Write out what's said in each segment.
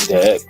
The heck?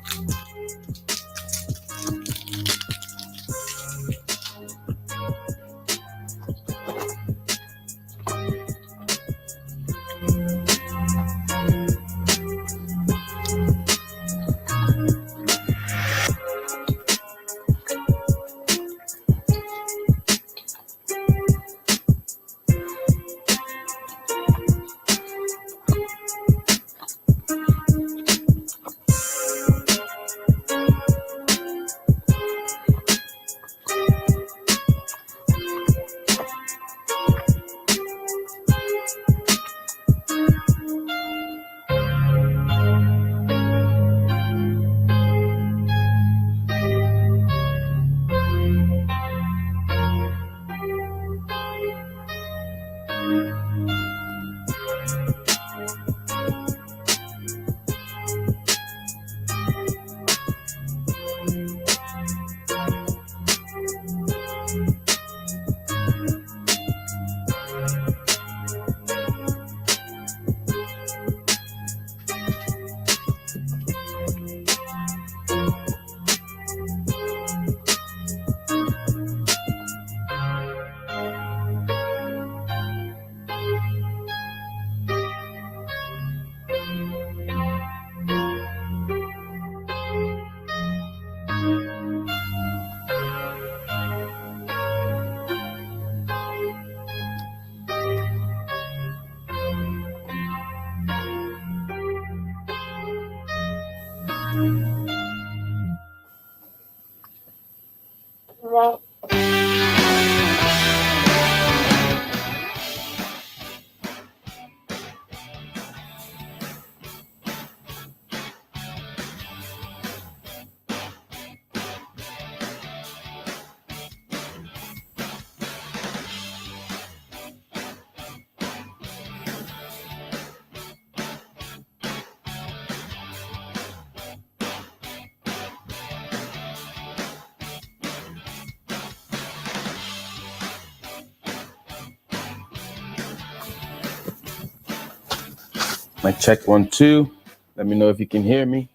Mic check 1 2. Let me know if you can hear me.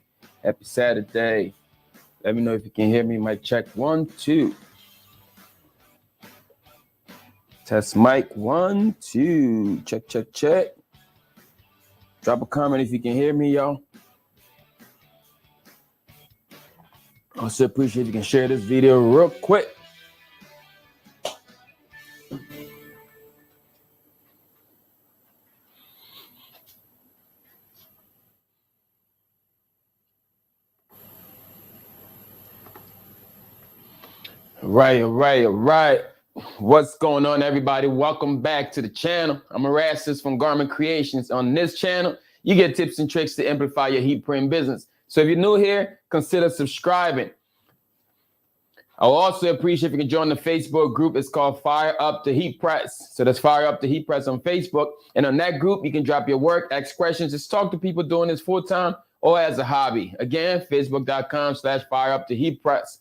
Happy Saturday. Let me know if you can hear me. Mic check 1 2. Test mic 1 2. Check check check. Drop a comment if you can hear me, y'all. Also appreciate if you can share this video real quick. All right. What's going on, everybody? Welcome back to the channel. I'm Erastus from Garment Creations. On this channel, you get tips and tricks to amplify your heat print business. So if you're new here, consider subscribing. I'll also appreciate if you can join the Facebook group. It's called Fire Up the Heat Press. So that's Fire Up the Heat Press on Facebook. And on that group, you can drop your work, ask questions, just talk to people doing this full-time or as a hobby. Again, facebook.com/Fire Up the Heat Press.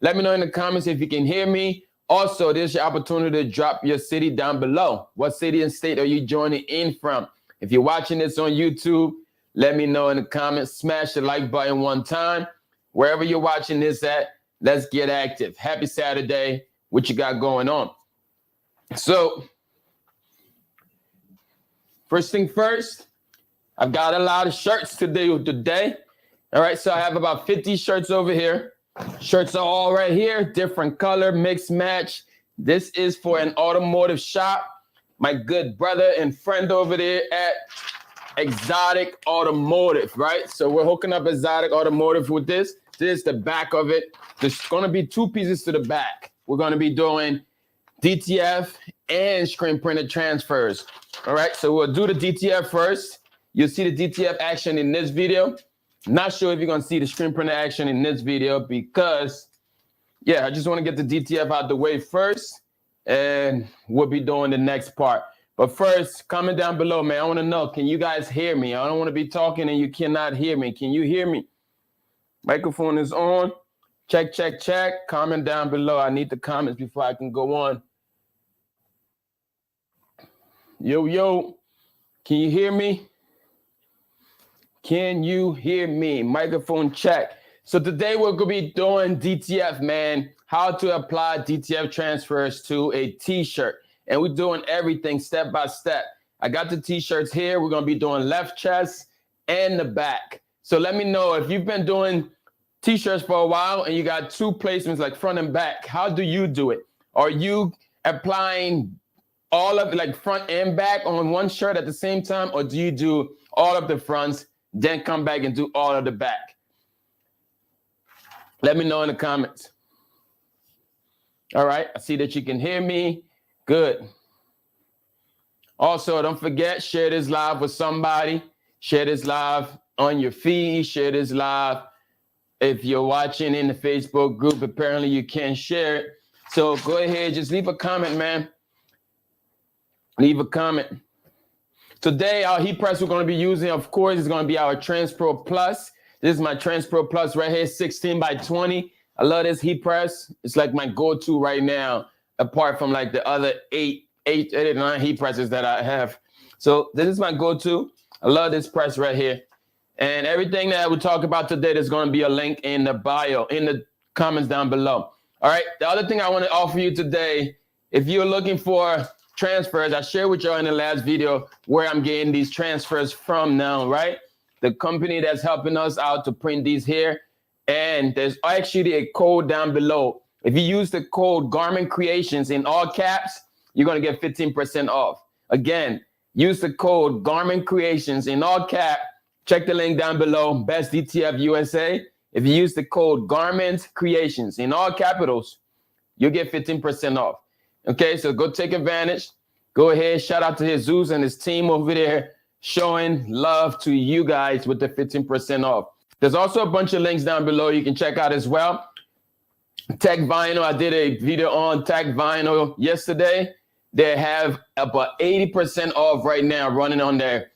Let me know in the comments if you can hear me. Also, this is your opportunity to drop your city down below. What city and state are you joining in from? If you're watching this on YouTube, let me know in the comments. Smash the like button one time. Wherever you're watching this at, let's get active. Happy Saturday. What you got going on? So, first thing first, I've got a lot of shirts to do today. All right, so I have about 50 shirts over here. Shirts are all right here, different color, mix match. This is for an automotive shop. My good brother and friend over there at Exotic Automotive, right? So we're hooking up Exotic Automotive with this. This is the back of it. There's going to be two pieces to the back. We're going to be doing DTF and screen printed transfers. All right, so we'll do the DTF first. You'll see the DTF action in this video. Not sure if you're going to see the screen printer action in this video because, yeah, I just want to get the DTF out the way first, and we'll be doing the next part. But first, comment down below, man. I want to know, can you guys hear me? I don't want to be talking and you cannot hear me. Can you hear me? Microphone is on. Check, check, check. Comment down below. I need the comments before I can go on. Yo, can you hear me? Can you hear me? Microphone check. So today we're gonna be doing DTF, man. How to apply DTF transfers to a t-shirt. And we're doing everything step by step. I got the t-shirts here. We're gonna be doing left chest and the back. So let me know if you've been doing t-shirts for a while and you got two placements like front and back. How do you do it? Are you applying all of like front and back on one shirt at the same time, or do you do all of the fronts, then come back and do all of the back? Let me know in the comments. All right, I see that you can hear me. Good. Also, don't forget, share this live with somebody. Share this live on your feed. Share this live if you're watching in the Facebook group. Apparently, you can't share it. So go ahead, just leave a comment, man. Leave a comment. Today, our heat press we're going to be using, of course, is going to be our TransPro Plus. This is my TransPro Plus right here, 16 by 20. I love this heat press. It's like my go-to right now, apart from like the other eight or 9 heat presses that I have. So this is my go-to. I love this press right here. And everything that we talk about today, there's going to be a link in the bio, in the comments down below. All right. The other thing I want to offer you today, if you're looking for transfers, I shared with y'all in the last video where I'm getting these transfers from now, right? The company that's helping us out to print these here. And there's actually a code down below. If you use the code Garment Creations in all caps, you're going to get 15% off. Again, use the code Garment Creations in all cap. Check the link down below, Best DTF USA. If you use the code Garment Creations in all capitals, you'll get 15% off. Okay, so go take advantage. Go ahead, shout out to Jesus and his team over there showing love to you guys with the 15% off. There's also a bunch of links down below you can check out as well. Tech Vinyl, I did a video on Tech Vinyl yesterday. They have about 80% off right now running on their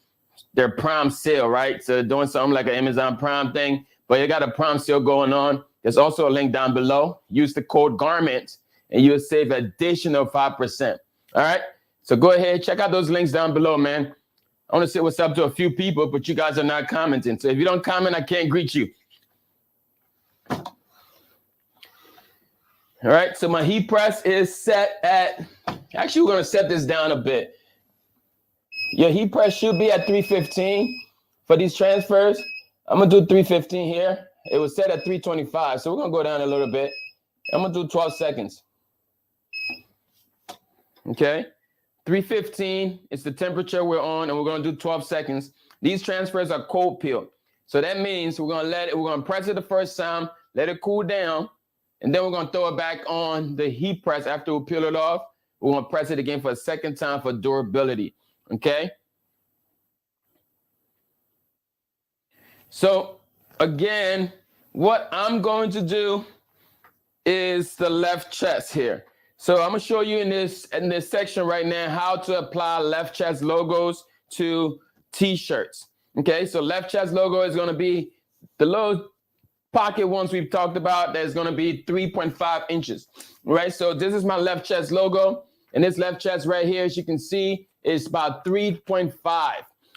Prime sale, right? So doing something like an Amazon Prime thing, but you got a Prime sale going on. There's also a link down below. Use the code GARMENT and you'll save additional 5%. All right. So go ahead, check out those links down below, man. I want to say what's up to a few people, but you guys are not commenting. So if you don't comment, I can't greet you. All right. So my heat press is set at, actually, we're going to set this down a bit. Your heat press should be at 315 for these transfers. I'm going to do 315 here. It was set at 325. So we're going to go down a little bit. I'm going to do 12 seconds. Okay. 315 is the temperature we're on, and we're going to do 12 seconds. These transfers are cold peel. So that means we're going to press it the first time, let it cool down, and then we're going to throw it back on the heat press after we peel it off. We're going to press it again for a second time for durability. Okay. So again, what I'm going to do is the left chest here. So I'm going to show you in this section right now how to apply left chest logos to t-shirts. Okay, so left chest logo is going to be the little pocket ones we've talked about. That's going to be 3.5 inches. Right, so this is my left chest logo. And this left chest right here, as you can see, is about 3.5.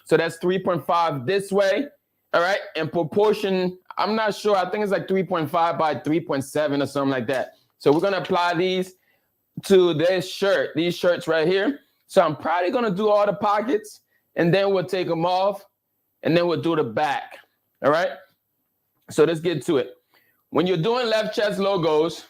So that's 3.5 this way. All right, and proportion, I'm not sure. I think it's like 3.5 by 3.7 or something like that. So we're going to apply these to this shirt, these shirts right here. So I'm probably going to do all the pockets, and then we'll take them off, and then we'll do the back. All right. So let's get to it. When you're doing left chest logos,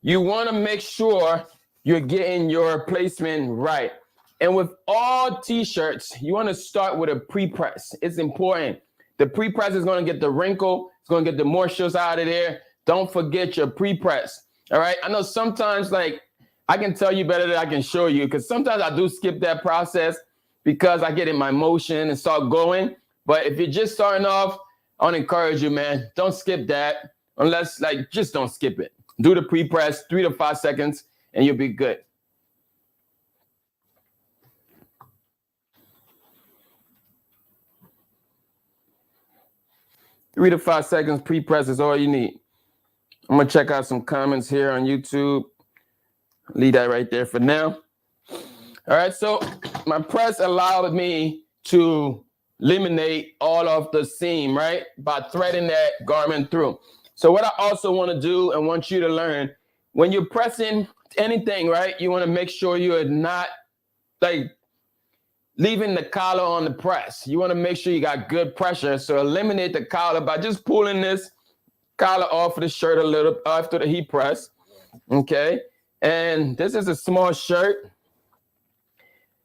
you want to make sure you're getting your placement right. And with all t-shirts, you want to start with a pre-press. It's important. The pre-press is going to get the wrinkle. It's going to get the moisture out of there. Don't forget your pre-press. All right. I know sometimes, like, I can tell you better than I can show you, because sometimes I do skip that process because I get in my motion and start going. But if you're just starting off, I want to encourage you, man, don't skip that unless, like, just don't skip it. Do the pre-press 3 to 5 seconds and you'll be good. Three to 5 seconds pre-press is all you need. I'm going to check out some comments here on YouTube. Leave that right there for now. All right, so my press allowed me to eliminate all of the seam, right? By threading that garment through. So what I also want to do and want you to learn, when you're pressing anything, right, you want to make sure you're not like leaving the collar on the press. You want to make sure you got good pressure. So eliminate the collar by just pulling this collar off of the shirt a little after the heat press. Okay. And this is a small shirt.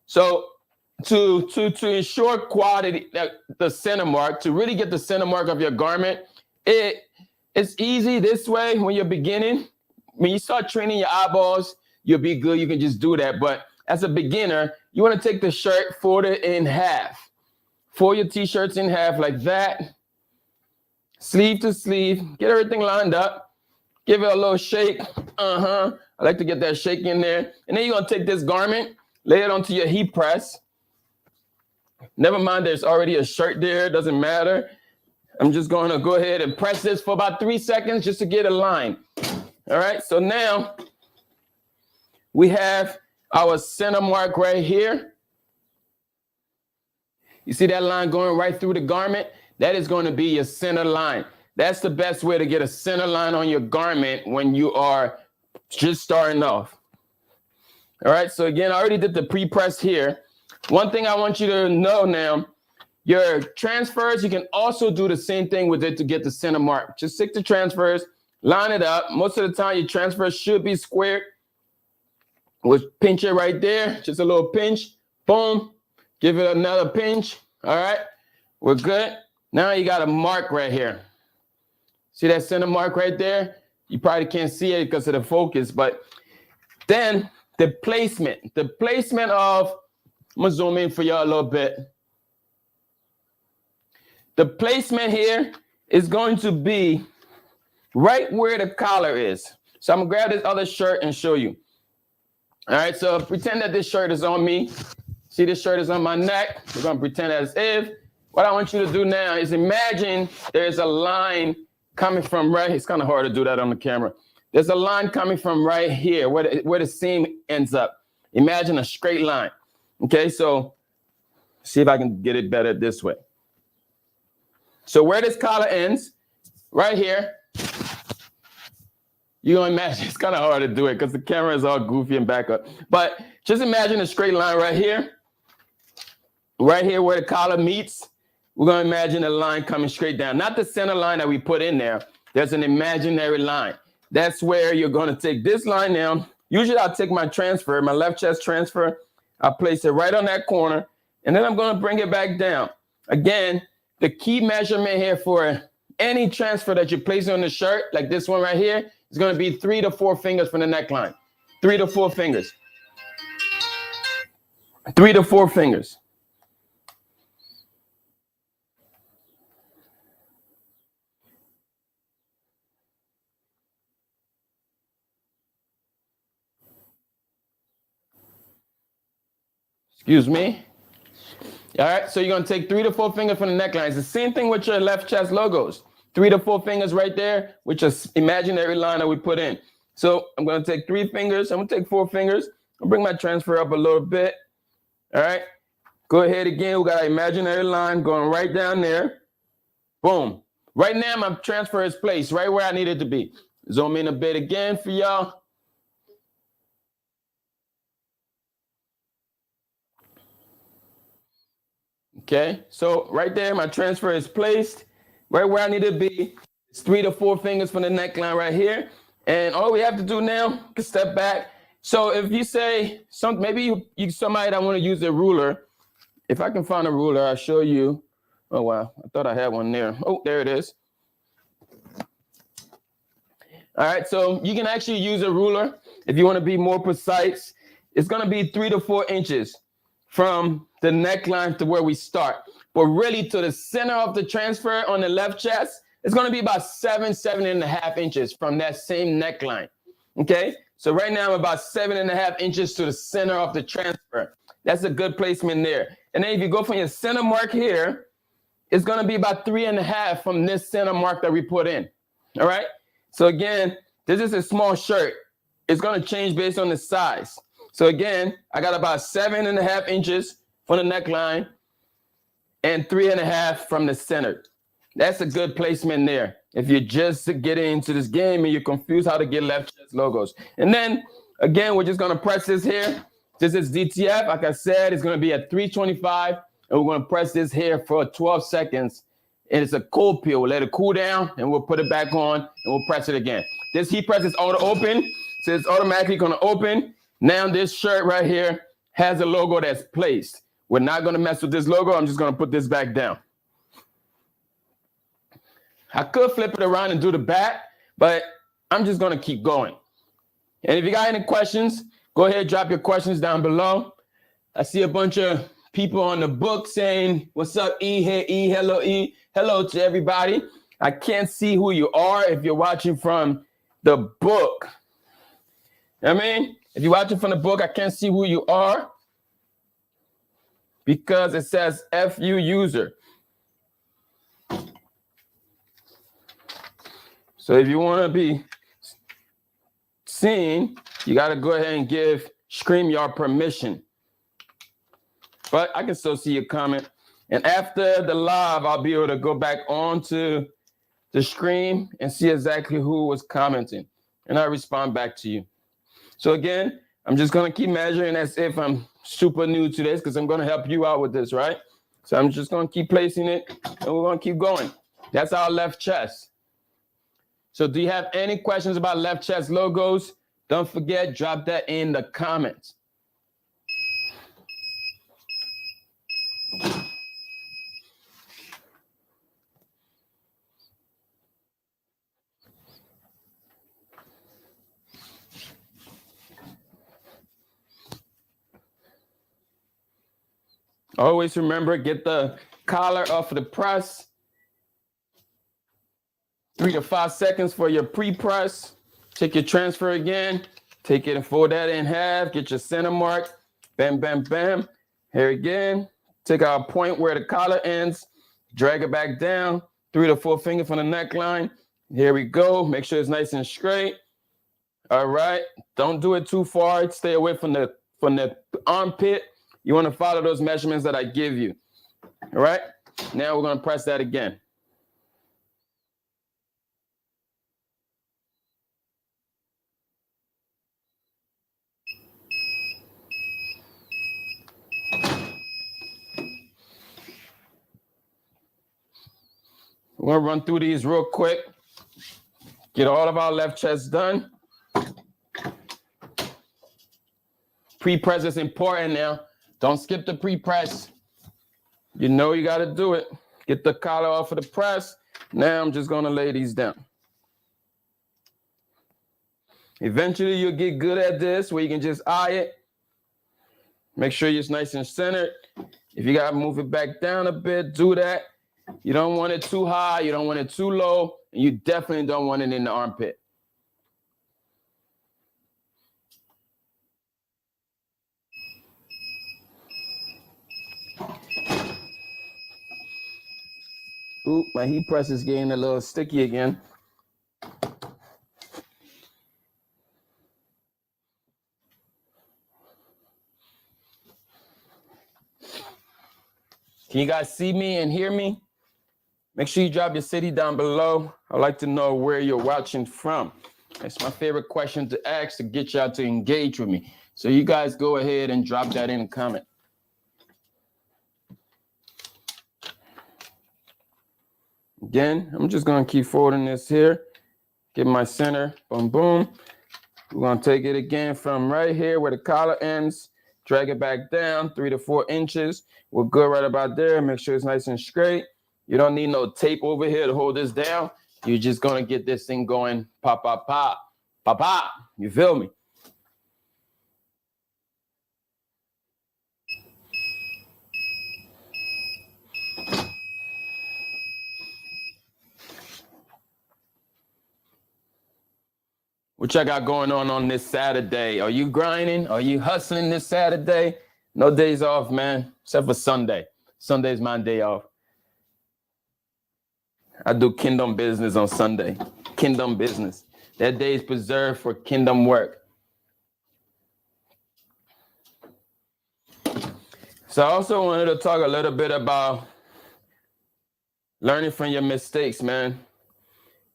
So to ensure quality, the center mark, to really get the center mark of your garment, it's easy this way when you're beginning. When you start training your eyeballs, you'll be good. You can just do that. But as a beginner, you want to take the shirt, fold it in half. Fold your t-shirts in half like that. Sleeve to sleeve. Get everything lined up. Give it a little shake. I like to get that shake in there. And then you're going to take this garment, lay it onto your heat press. Never mind, there's already a shirt there. It doesn't matter. I'm just going to go ahead and press this for about 3 seconds just to get a line. All right, so now we have our center mark right here. You see that line going right through the garment? That is going to be your center line. That's the best way to get a center line on your garment when you are just starting off. All right, so again, I already did the pre-press here. One thing I want you to know now, your transfers, you can also do the same thing with it to get the center mark. Just stick the transfers, line it up. Most of the time, your transfers should be squared. We'll pinch it right there, just a little pinch, boom. Give it another pinch, all right? We're good. Now you got a mark right here. See that center mark right there? You probably can't see it because of the focus, but then the placement of, I'm gonna zoom in for y'all a little bit. The placement here is going to be right where the collar is. So I'm gonna grab this other shirt and show you. All right, so pretend that this shirt is on me. See, this shirt is on my neck. We're gonna pretend as if. What I want you to do now is imagine there's a line coming from right, it's kind of hard to do that on the camera. There's a line coming from right here where the seam ends up. Imagine a straight line. Okay, so see if I can get it better this way. So where this collar ends, right here, you're gonna imagine, it's kind of hard to do it because the camera is all goofy and back up. But just imagine a straight line right here where the collar meets. We're gonna imagine a line coming straight down, not the center line that we put in there. There's an imaginary line. That's where you're gonna take this line down. Usually I'll take my transfer, my left chest transfer, I'll place it right on that corner, and then I'm gonna bring it back down. Again, the key measurement here for any transfer that you place on the shirt, like this one right here, is gonna be 3 to 4 fingers from the neckline. 3 to 4 fingers. 3 to 4 fingers. Excuse me. All right, so you're gonna take 3 to 4 fingers from the neckline. It's the same thing with your left chest logos. 3 to 4 fingers right there, which is imaginary line that we put in. So I'm gonna take 3 fingers, I'm gonna take 4 fingers. I'll bring my transfer up a little bit. All right, go ahead again. We got an imaginary line going right down there. Boom. Right now my transfer is placed right where I need it to be. Zoom in a bit again for y'all. Okay, so right there, my transfer is placed right where I need to be. It's 3 to 4 fingers from the neckline right here. And all we have to do now is step back. So if you say, maybe you somebody that want to use a ruler, if I can find a ruler, I'll show you. Oh, wow, I thought I had one there. Oh, there it is. All right, so you can actually use a ruler if you want to be more precise. It's going to be 3 to 4 inches from the neckline to where we start. But really to the center of the transfer on the left chest, it's gonna be about 7.5 inches from that same neckline, okay? So right now I'm about 7.5 inches to the center of the transfer. That's a good placement there. And then if you go from your center mark here, it's gonna be about 3.5 from this center mark that we put in, all right? So again, this is a small shirt. It's gonna change based on the size. So again, I got about 7.5 inches from the neckline. and 3.5 from the center. That's a good placement there. If you're just getting into this game and you're confused how to get left chest logos. And then again, we're just gonna press this here. This is DTF. Like I said, it's gonna be at 325, and we're gonna press this here for 12 seconds. And it's a cold peel. We'll let it cool down and we'll put it back on and we'll press it again. This heat press is auto open, so it's automatically gonna open. Now this shirt right here has a logo that's placed. We're not gonna mess with this logo. I'm just gonna put this back down. I could flip it around and do the back, but I'm just gonna keep going. And if you got any questions, go ahead, drop your questions down below. I see a bunch of people on the book saying, what's up, E? Hey, E, hello, E. Hello to everybody. I can't see who you are if you're watching from the book. I mean, if you're watching from the book, I can't see who you are because it says FU user. So if you want to be seen, you got to go ahead and give StreamYard permission. But I can still see your comment. And after the live, I'll be able to go back onto the screen and see exactly who was commenting. And I'll respond back to you. So again, I'm just going to keep measuring as if I'm super new to this because I'm going to help you out with this, right? So I'm just going to keep placing it and we're going to keep going. That's our left chest. So do you have any questions about left chest logos? Don't forget, drop that in the comments. Always remember, get the collar off of the press. 3 to 5 seconds for your pre-press. Take your transfer again. Take it and fold that in half. Get your center mark. Bam, bam, bam. Here again. Take our point where the collar ends. Drag it back down. 3 to 4 fingers from the neckline. Here we go. Make sure it's nice and straight. All right. Don't do it too far. Stay away from the armpit. You want to follow those measurements that I give you. All right. Now we're going to press that again. We're gonna run through these real quick. Get all of our left chest done. Pre-press is important now. Don't skip the pre-press. You know you gotta do it. Get the collar off of the press. Now I'm just gonna lay these down. Eventually you'll get good at this where you can just eye it. Make sure it's nice and centered. If you gotta move it back down a bit, do that. You don't want it too high, you don't want it too low, and you definitely don't want it in the armpit. Ooh, my heat press is getting a little sticky again. Can you guys see me and hear me? Make sure you drop your city down below. I'd like to know where you're watching from. That's my favorite question to ask to get y'all to engage with me. So you guys go ahead and drop that in a comment. Again, I'm just gonna keep folding this here. Get my center, boom, boom. We're gonna take it again from right here where the collar ends, drag it back down 3 to 4 inches. We're good right about there. Make sure it's nice and straight. You don't need no tape over here to hold this down. You're just gonna get this thing going, pop, pop, pop, pop, pop. You feel me? What y'all got going on this Saturday? Are you grinding? Are you hustling this Saturday? No days off, man, except for Sunday. Sunday's my day off. I do kingdom business on Sunday. Kingdom business. That day is preserved for kingdom work. So I also wanted to talk a little bit about learning from your mistakes, man.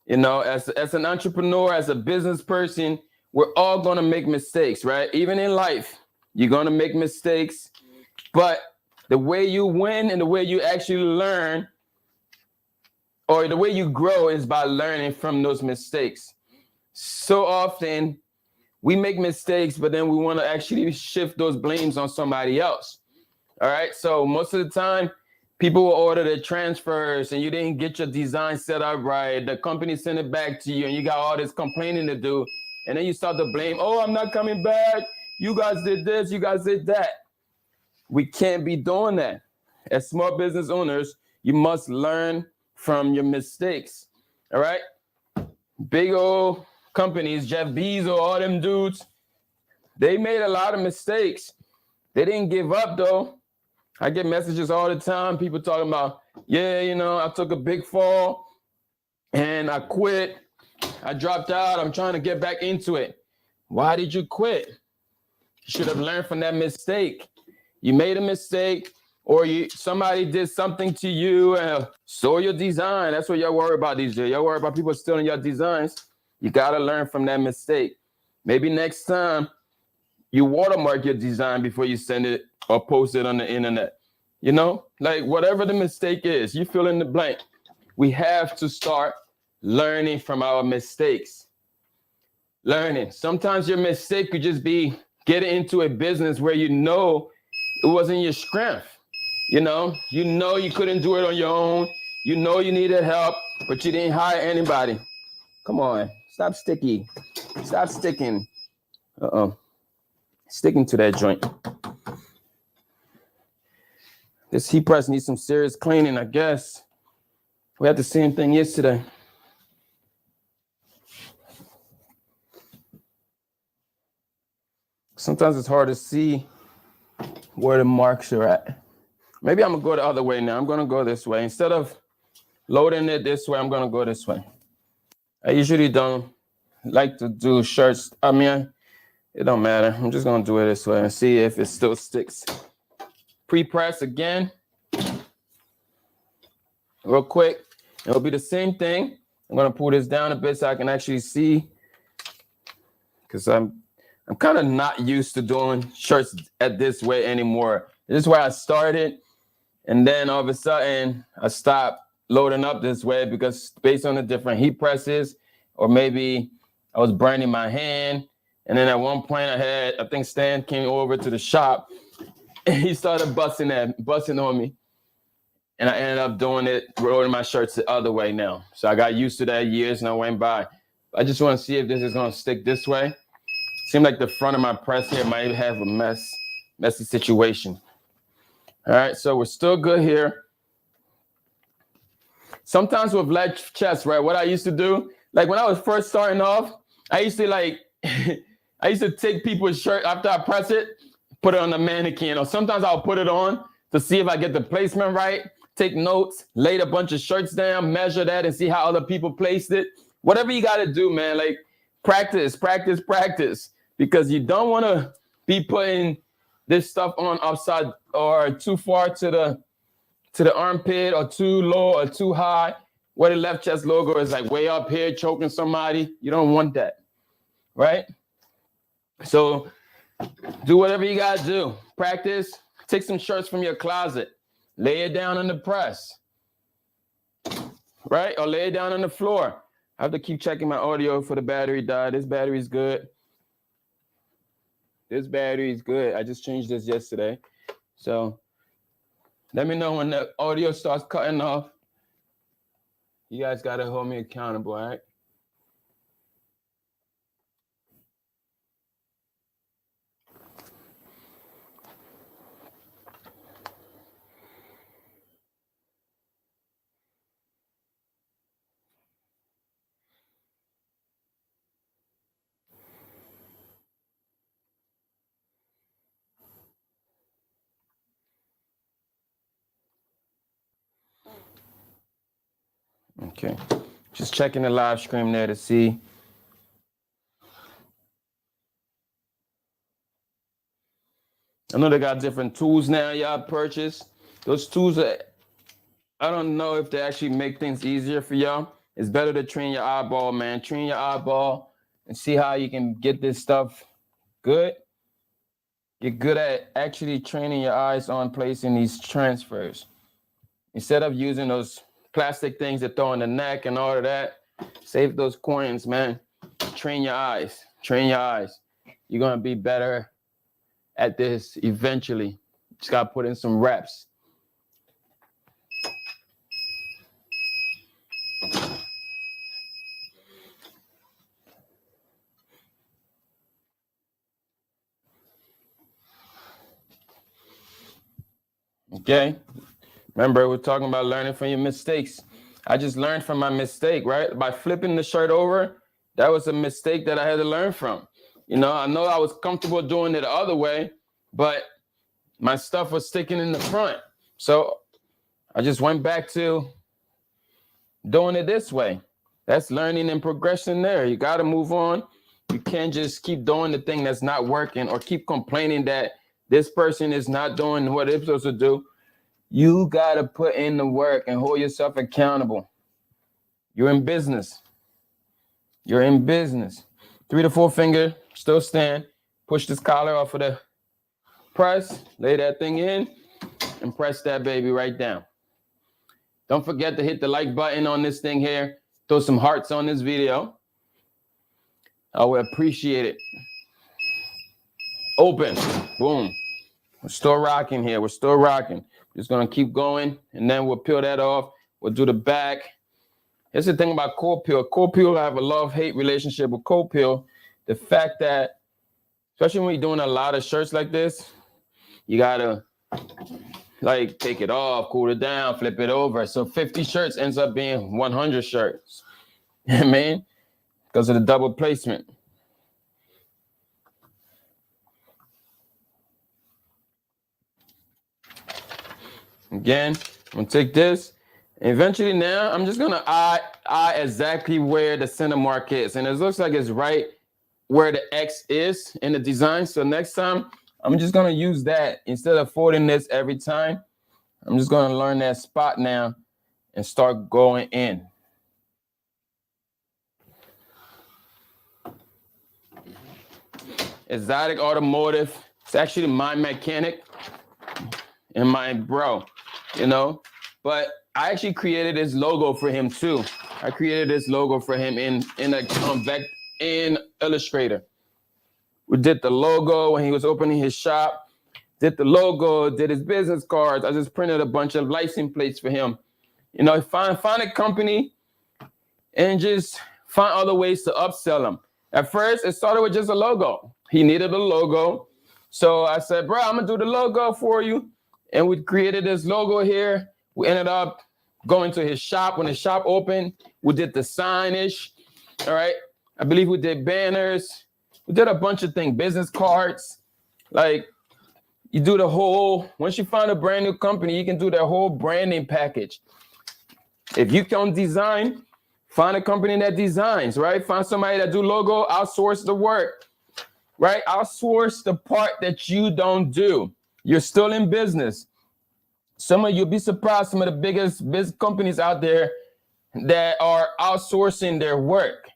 You know, as an entrepreneur, as a business person, we're all going to make mistakes, right? Even in life, you're going to make mistakes. But the way you win and the way you actually learn, or the way you grow, is by learning from those mistakes. So often we make mistakes, but then we want to actually shift those blames on somebody else. All right. So most of the time, people will order the transfers and you didn't get your design set up right. The company sent it back to you and you got all this complaining to do. And then you start to blame, oh, I'm not coming back. You guys did this, you guys did that. We can't be doing that. As small business owners, you must learn from your mistakes. All right. Big old companies, Jeff Bezos, all them dudes, they made a lot of mistakes. They didn't give up though. I get messages all the time, people talking about, yeah, you know, I took a big fall and I quit. I dropped out. I'm trying to get back into it. Why did you quit? You should have learned from that mistake. You made a mistake, or somebody did something to you and stole your design. That's what y'all worry about these days. Y'all worry about people stealing your designs. You got to learn from that mistake. Maybe next time you watermark your design before you send it or post it on the internet. You know, like whatever the mistake is, you fill in the blank. We have to start learning from our mistakes. Learning. Sometimes your mistake could just be getting into a business where you know it wasn't your strength. You know you couldn't do it on your own. You know you needed help, but you didn't hire anybody. Come on, stop sticking. Sticking to that joint. This heat press needs some serious cleaning, I guess. We had the same thing yesterday. Sometimes it's hard to see where the marks are at. Maybe I'm gonna go the other way now. I'm gonna go this way. Instead of loading it this way, I'm gonna go this way. I usually don't like to do shirts. I mean, it don't matter. I'm just gonna do it this way and see if it still sticks. Pre-press again. Real quick. It'll be the same thing. I'm gonna pull this down a bit so I can actually see, because I'm kind of not used to doing shirts at this way anymore. This is where I started, and then all of a sudden I stopped loading up this way because based on the different heat presses, or maybe I was burning my hand. And then at one point I think Stan came over to the shop and he started busting on me. And I ended up doing it, rolling my shirts the other way now. So I got used to that, years and I went by. I just want to see if this is going to stick this way. Seems like the front of my press here might have a messy situation. All right, so we're still good here. Sometimes with ledge chest, right, what I used to do, like when I was first starting off, I used to take people's shirt after I press it, put it on the mannequin, or sometimes I'll put it on to see if I get the placement right, take notes, laid a bunch of shirts down, measure that and see how other people placed it. Whatever you got to do, man, like practice, because you don't want to be putting this stuff on upside or too far to the armpit, or too low or too high, where the left chest logo is like way up here choking somebody. You don't want that, right? So do whatever you got to do. Practice. Take some shirts from your closet. Lay it down on the press, right? Or lay it down on the floor. I have to keep checking my audio for the battery died. This battery is good. I just changed this yesterday. So let me know when the audio starts cutting off. You guys got to hold me accountable, all right? Okay, just checking the live stream there to see. I know they got different tools now y'all purchase. Those tools are I don't know if they actually make things easier for y'all. It's better to train your eyeball, man. Train your eyeball and see how you can get this stuff good. Get good at actually training your eyes on placing these transfers. Instead of using those plastic things that throw in the neck and all of that, save those coins, man. Train your eyes. Train your eyes. You're going to be better at this eventually. Just got to put in some reps. Okay? Remember, we're talking about learning from your mistakes. I just learned from my mistake, right? By flipping the shirt over, that was a mistake that I had to learn from. You know I was comfortable doing it the other way, but my stuff was sticking in the front. So I just went back to doing it this way. That's learning and progression there. You got to move on. You can't just keep doing the thing that's not working or keep complaining that this person is not doing what they're supposed to do. You got to put in the work and hold yourself accountable. You're in business. You're in business. 3 to 4 finger, still stand. Push this collar off of the press. Lay that thing in and press that baby right down. Don't forget to hit the like button on this thing here. Throw some hearts on this video. I would appreciate it. Open. Boom. We're still rocking here. We're still rocking. Just going to keep going, and then we'll peel that off. We'll do the back. Here's the thing about cold peel. Cold peel, I have a love-hate relationship with cold peel. The fact that, especially when you're doing a lot of shirts like this, you got to, like, take it off, cool it down, flip it over. So 50 shirts ends up being 100 shirts. You know what I mean? Because of the double placement. Again, I'm going to take this. Eventually now, I'm just going to eye exactly where the center mark is. And it looks like it's right where the X is in the design. So next time, I'm just going to use that. Instead of folding this every time, I'm just going to learn that spot now and start going in. Exotic Automotive. It's actually my mechanic and my bro, you know. But I actually created this logo for him too. I created this logo for him in Illustrator. We did the logo when he was opening his shop. Did the logo, did his business cards. I just printed a bunch of license plates for him. You know, find a company and just find other ways to upsell them. At first, it started with just a logo. He needed a logo. So I said, bro, I'm going to do the logo for you. And we created this logo here. We ended up going to his shop. When his shop opened, we did the signage. All right. I believe we did banners. We did a bunch of things, business cards. Like, you do the whole, once you find a brand new company, you can do their whole branding package. If you can design, find a company that designs, right? Find somebody that do logo, outsource the work, right? Outsource the part that you don't do. You're still in business. You'll be surprised, some of the biggest business companies out there that are outsourcing their work,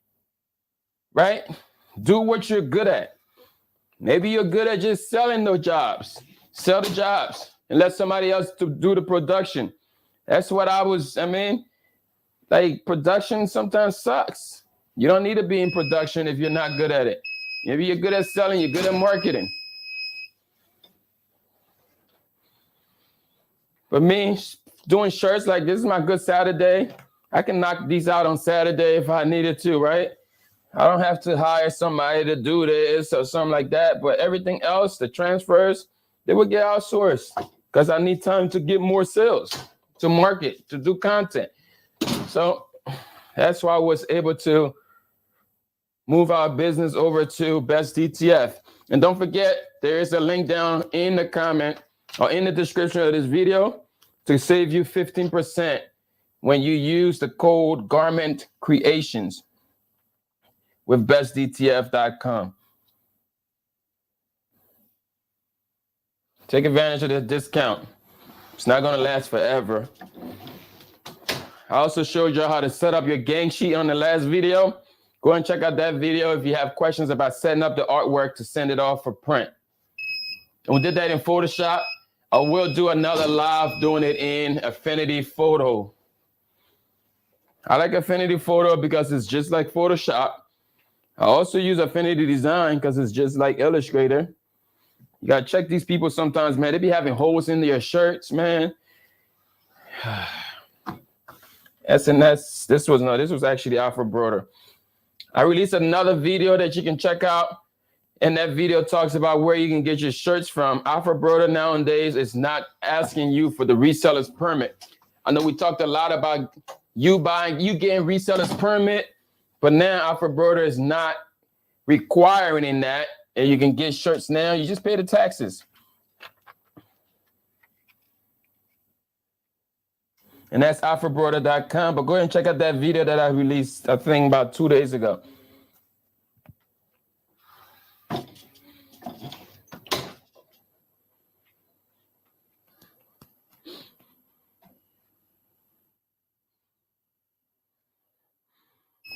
right? Do what you're good at. Maybe you're good at just selling those jobs. Sell the jobs and let somebody else to do the production. That's what like, production sometimes sucks. You don't need to be in production if you're not good at it. Maybe you're good at selling, you're good at marketing. But me, doing shirts like this is my good Saturday. I can knock these out on Saturday if I needed to, right? I don't have to hire somebody to do this or something like that. But everything else, the transfers, they would get outsourced because I need time to get more sales, to market, to do content. So that's why I was able to move our business over to Best DTF. And don't forget, there is a link down in the comment or in the description of this video to save you 15% when you use the code Garment Creations with bestdtf.com. Take advantage of this discount. It's not going to last forever. I also showed you how to set up your gang sheet on the last video. Go and check out that video if you have questions about setting up the artwork to send it off for print. And we did that in Photoshop. I will do another live doing it in Affinity Photo. I like Affinity Photo because it's just like Photoshop. I also use Affinity Design because it's just like Illustrator. You gotta check these people sometimes, man. They be having holes in their shirts, man. SNS, this was actually Alpha Broder. I released another video that you can check out, and that video talks about where you can get your shirts from. Alpha Broder nowadays is not asking you for the reseller's permit. I know we talked a lot about you getting reseller's permit, but now Alpha Broder is not requiring that, and you can get shirts now. You just pay the taxes. And that's alphabroder.com. But go ahead and check out that video that I released, I think, about 2 days ago.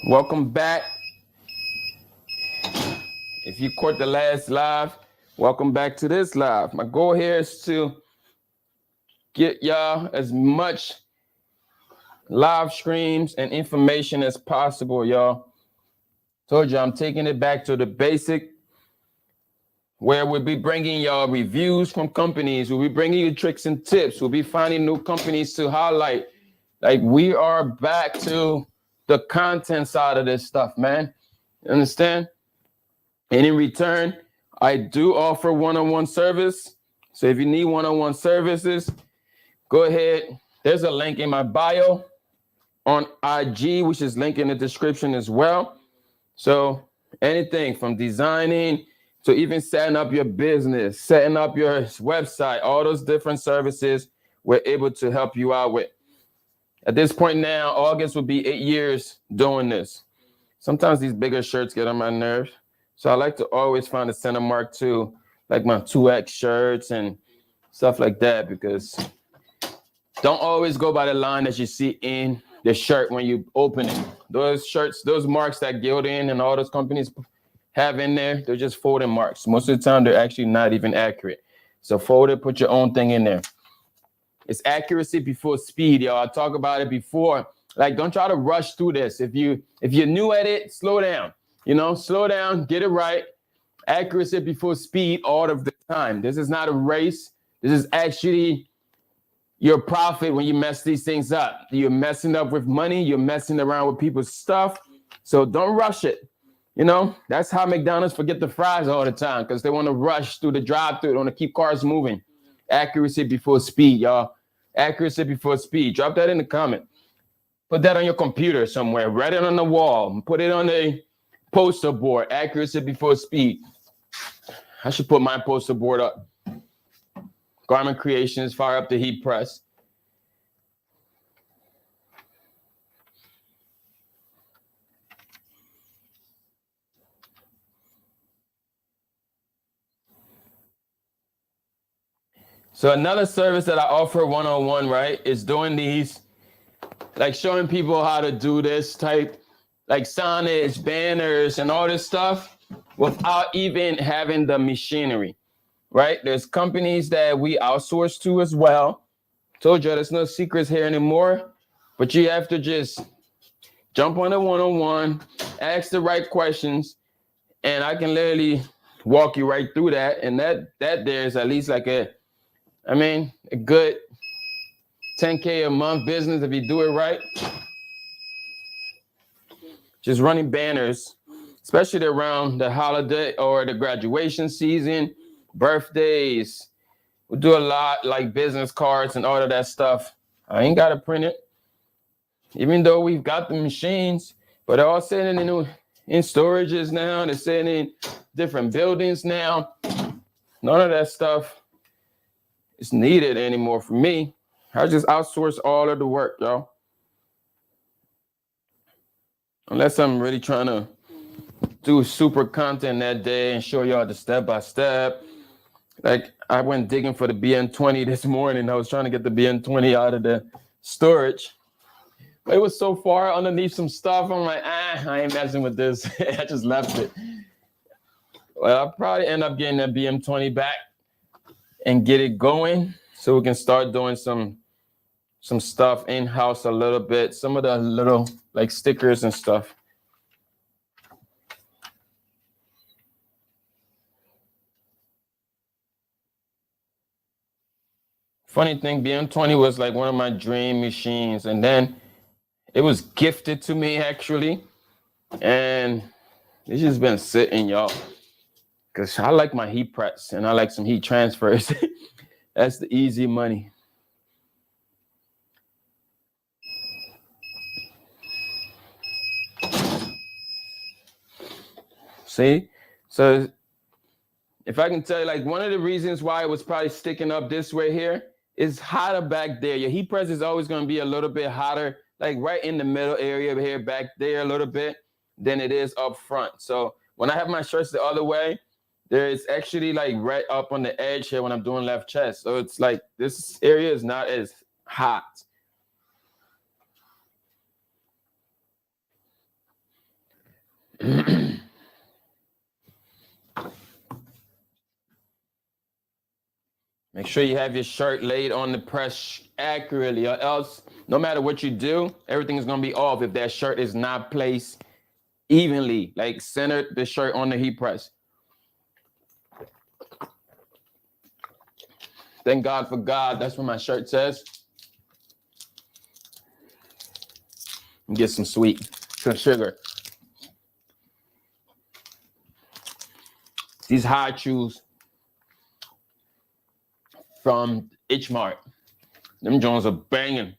Welcome back. If you caught the last live, welcome back to this live. My goal here is to get y'all as much live streams and information as possible, y'all. Told you I'm taking it back to the basic, where we'll be bringing y'all reviews from companies. We'll be bringing you tricks and tips. We'll be finding new companies to highlight. Like, we are back to the content side of this stuff, man. You understand? And in return, I do offer one-on-one service. So if you need one-on-one services, go ahead. There's a link in my bio on IG, which is linked in the description as well. So anything from designing to even setting up your business, setting up your website, all those different services we're able to help you out with. At this point now, August will be 8 years doing this. Sometimes these bigger shirts get on my nerves. So I like to always find a center mark too, like my 2X shirts and stuff like that, because don't always go by the line that you see in the shirt when you open it. Those shirts, those marks that Gildan and all those companies have in there, they're just folding marks. Most of the time, they're actually not even accurate. So fold it, put your own thing in there. It's accuracy before speed, y'all. I talked about it before. Like, don't try to rush through this. If you're new at it, slow down. You know, slow down, get it right. Accuracy before speed all of the time. This is not a race. This is actually your profit when you mess these things up. You're messing up with money. You're messing around with people's stuff. So don't rush it. You know, that's how McDonald's forget the fries all the time, because they want to rush through the drive-thru. They want to keep cars moving. Accuracy before speed, y'all. Accuracy before speed. Drop that in the comment. Put that on your computer somewhere. Write it on the wall. Put it on a poster board. Accuracy before speed. I should put my poster board up. Garment Creations, fire up the heat press. So another service that I offer one-on-one, right, is doing these, like showing people how to do this type, like signage, banners, and all this stuff without even having the machinery, right? There's companies that we outsource to as well. Told you there's no secrets here anymore, but you have to just jump on a one-on-one, ask the right questions, and I can literally walk you right through that. And that there's at least like a good 10K a month business if you do it right. Just running banners, especially around the holiday or the graduation season, birthdays. We do a lot like business cards and all of that stuff. I ain't got to print it, even though we've got the machines, but they're all sitting in storages now. They're sitting in different buildings now. None of that stuff is needed anymore for me. I just outsource all of the work, y'all. Unless I'm really trying to do super content that day and show y'all the step-by-step. Like, I went digging for the BN20 this morning. I was trying to get the BN20 out of the storage. It was so far underneath some stuff. I'm like, I ain't messing with this. I just left it. Well, I'll probably end up getting that BM20 back and get it going so we can start doing some stuff in-house a little bit. Some of the little like stickers and stuff. Funny thing, BM20 was like one of my dream machines, and then it was gifted to me actually, and it's just been sitting, y'all, because I like my heat press and I like some heat transfers. That's the easy money. See? So if I can tell you, like, one of the reasons why it was probably sticking up this way here is hotter back there. Your heat press is always going to be a little bit hotter, like right in the middle area here, back there a little bit, than it is up front. So when I have my shirts the other way, there is actually like right up on the edge here when I'm doing left chest. So it's like this area is not as hot. Make sure you have your shirt laid on the press accurately, or else no matter what you do, everything is going to be off if that shirt is not placed evenly, like centered the shirt on the heat press. Thank God for God. That's what my shirt says. Get some some sugar. These high shoes from Itchmart. Them Jones are banging.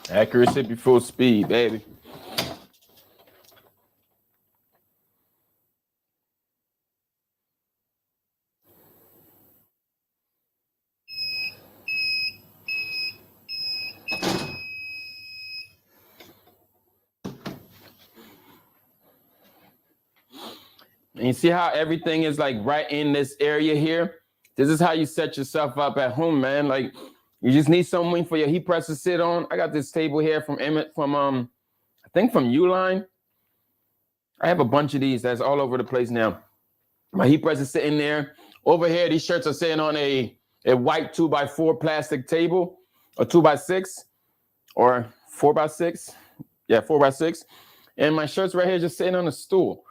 Accuracy before speed, baby. And you see how everything is like right in this area here? This is how you set yourself up at home, man. Like, you just need something for your heat press to sit on. I got this table here from Emmett, I think from Uline. I have a bunch of these that's all over the place now. My heat press is sitting there. Over here, these shirts are sitting on a white 2x4 plastic table, or 2x6, or 4x6. Yeah, 4x6. And my shirts right here just sitting on a stool.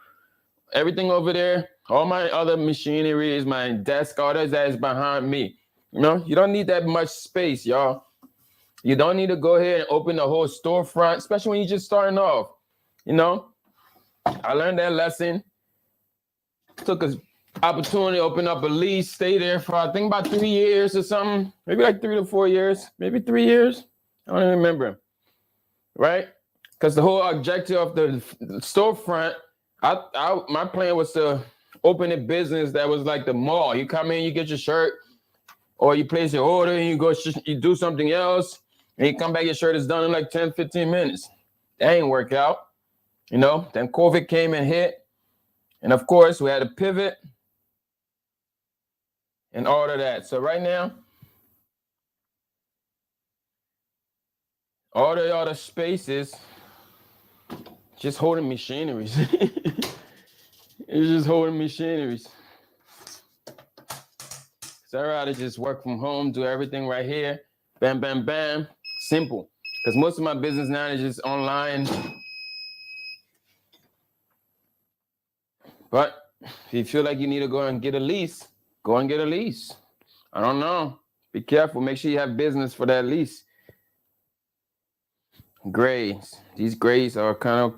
Everything over there, all my other machinery is my desk, all that is behind me. You know, you don't need that much space, y'all. You don't need to go ahead and open the whole storefront, especially when you're just starting off. You know, I learned that lesson. Took an opportunity to open up a lease, stay there for, I think, about 3 years or something. Maybe like 3 to 4 years, maybe 3 years. I don't even remember. Right? Because the whole objective of the storefront, my plan was to open a business that was like the mall. You come in, you get your shirt, or you place your order and you do something else, and you come back, your shirt is done in like 10, 15 minutes. That ain't work out. You know, then COVID came and hit. And of course, we had to pivot and all of that. So right now, all the other spaces just holding machineries. It's just holding machineries. So I'd rather just work from home, do everything right here. Bam, bam, bam. Simple. Because most of my business now is just online. But if you feel like you need to go and get a lease, go and get a lease. I don't know. Be careful. Make sure you have business for that lease. Grays. These grays are kind of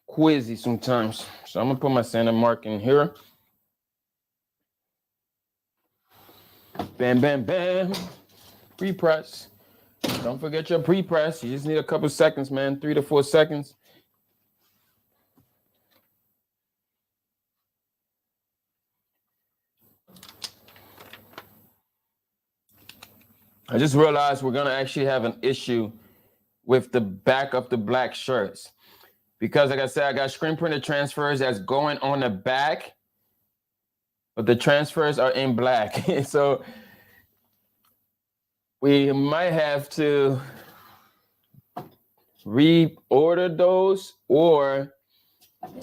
quizzy sometimes. So I'm going to put my center mark in here. Bam, bam, bam. Pre-press. Don't forget your pre-press. You just need a couple seconds, man. 3 to 4 seconds. I just realized we're gonna actually have an issue with the back of the black shirts because, like I said, I got screen printed transfers that's going on the back, but the transfers are in black. So we might have to reorder those, or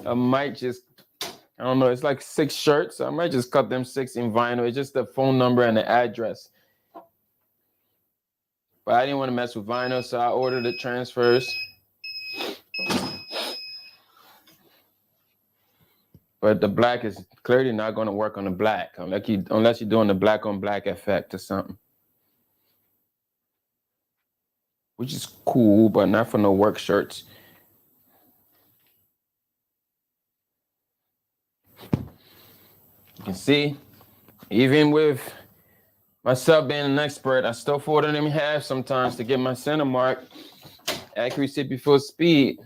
I might just, I don't know, it's like 6 shirts. So I might just cut them 6 in vinyl. It's just the phone number and the address. But I didn't want to mess with vinyl, so I ordered the transfers. But the black is clearly not going to work on the black unless you're doing the black on black effect or something. Which is cool, but not for no work shirts. You can see, even with myself being an expert, I still fold it in half sometimes to get my center mark. Accuracy before speed.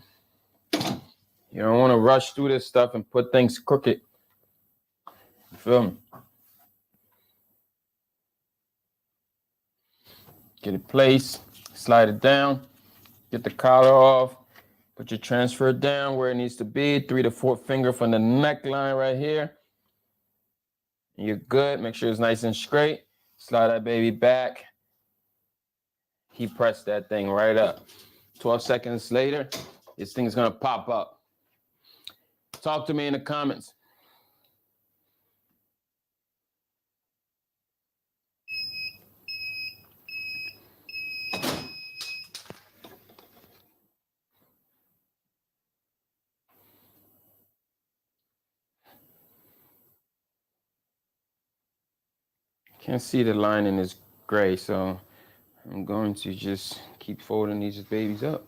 You don't want to rush through this stuff and put things crooked. You feel me? Get it placed, slide it down, get the collar off, put your transfer down where it needs to be, 3 to 4 finger from the neckline right here. And you're good. Make sure it's nice and straight. Slide that baby back. He pressed that thing right up. 12 seconds later, this thing's gonna pop up. Talk to me in the comments. Can't see the line in this gray, so I'm going to just keep folding these babies up.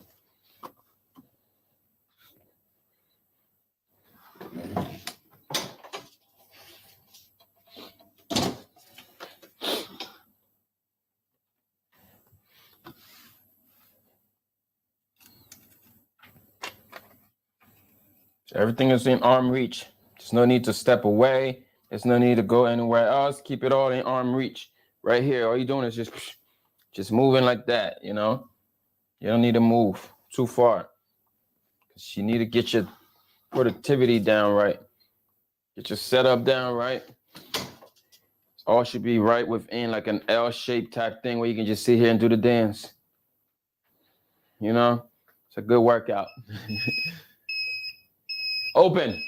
So everything is in arm reach. There's no need to step away. There's no need to go anywhere else. Keep it all in arm reach. Right here, all you're doing is just moving like that, you know? You don't need to move too far. Because you need to get your productivity down right. Get your setup down right. All should be right within like an L-shaped type thing where you can just sit here and do the dance. You know? It's a good workout. Open.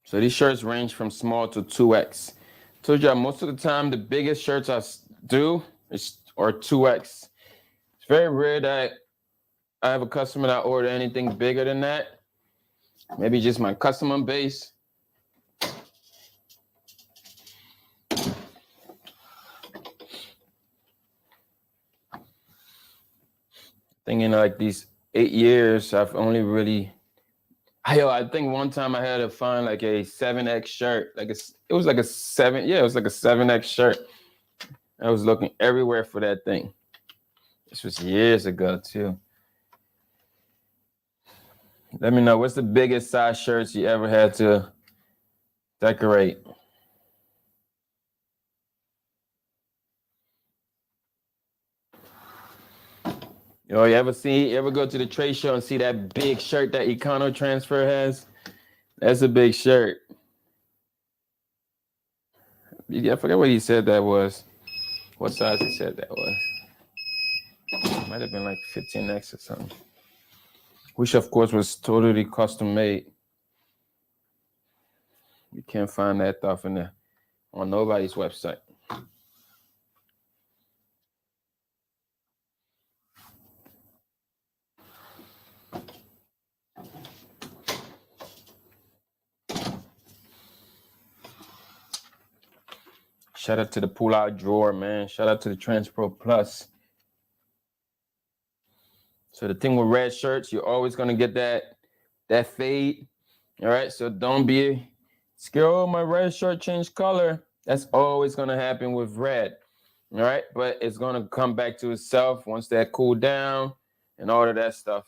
So these shirts range from small to 2X. Told you most of the time the biggest shirts I do are 2X. It's very rare that I have a customer that order anything bigger than that. Maybe just my customer base. I think in like these 8 years, I've only really, I think one time I had to find like a 7X shirt. It was like a 7X shirt. I was looking everywhere for that thing. This was years ago too. Let me know, what's the biggest size shirts you ever had to decorate? You know, you ever go to the trade show and see that big shirt that Econo Transfer has? That's a big shirt. I forget what he said that was. What size he said that was. It might have been like 15X or something. Which of course was totally custom made. You can't find that stuff on nobody's website. Shout out to the pull-out drawer, man. Shout out to the Transpro Plus. So the thing with red shirts, you're always gonna get that fade. All right, so don't be scared. Oh, my red shirt changed color. That's always gonna happen with red. All right, but it's gonna come back to itself once that cool down and all of that stuff.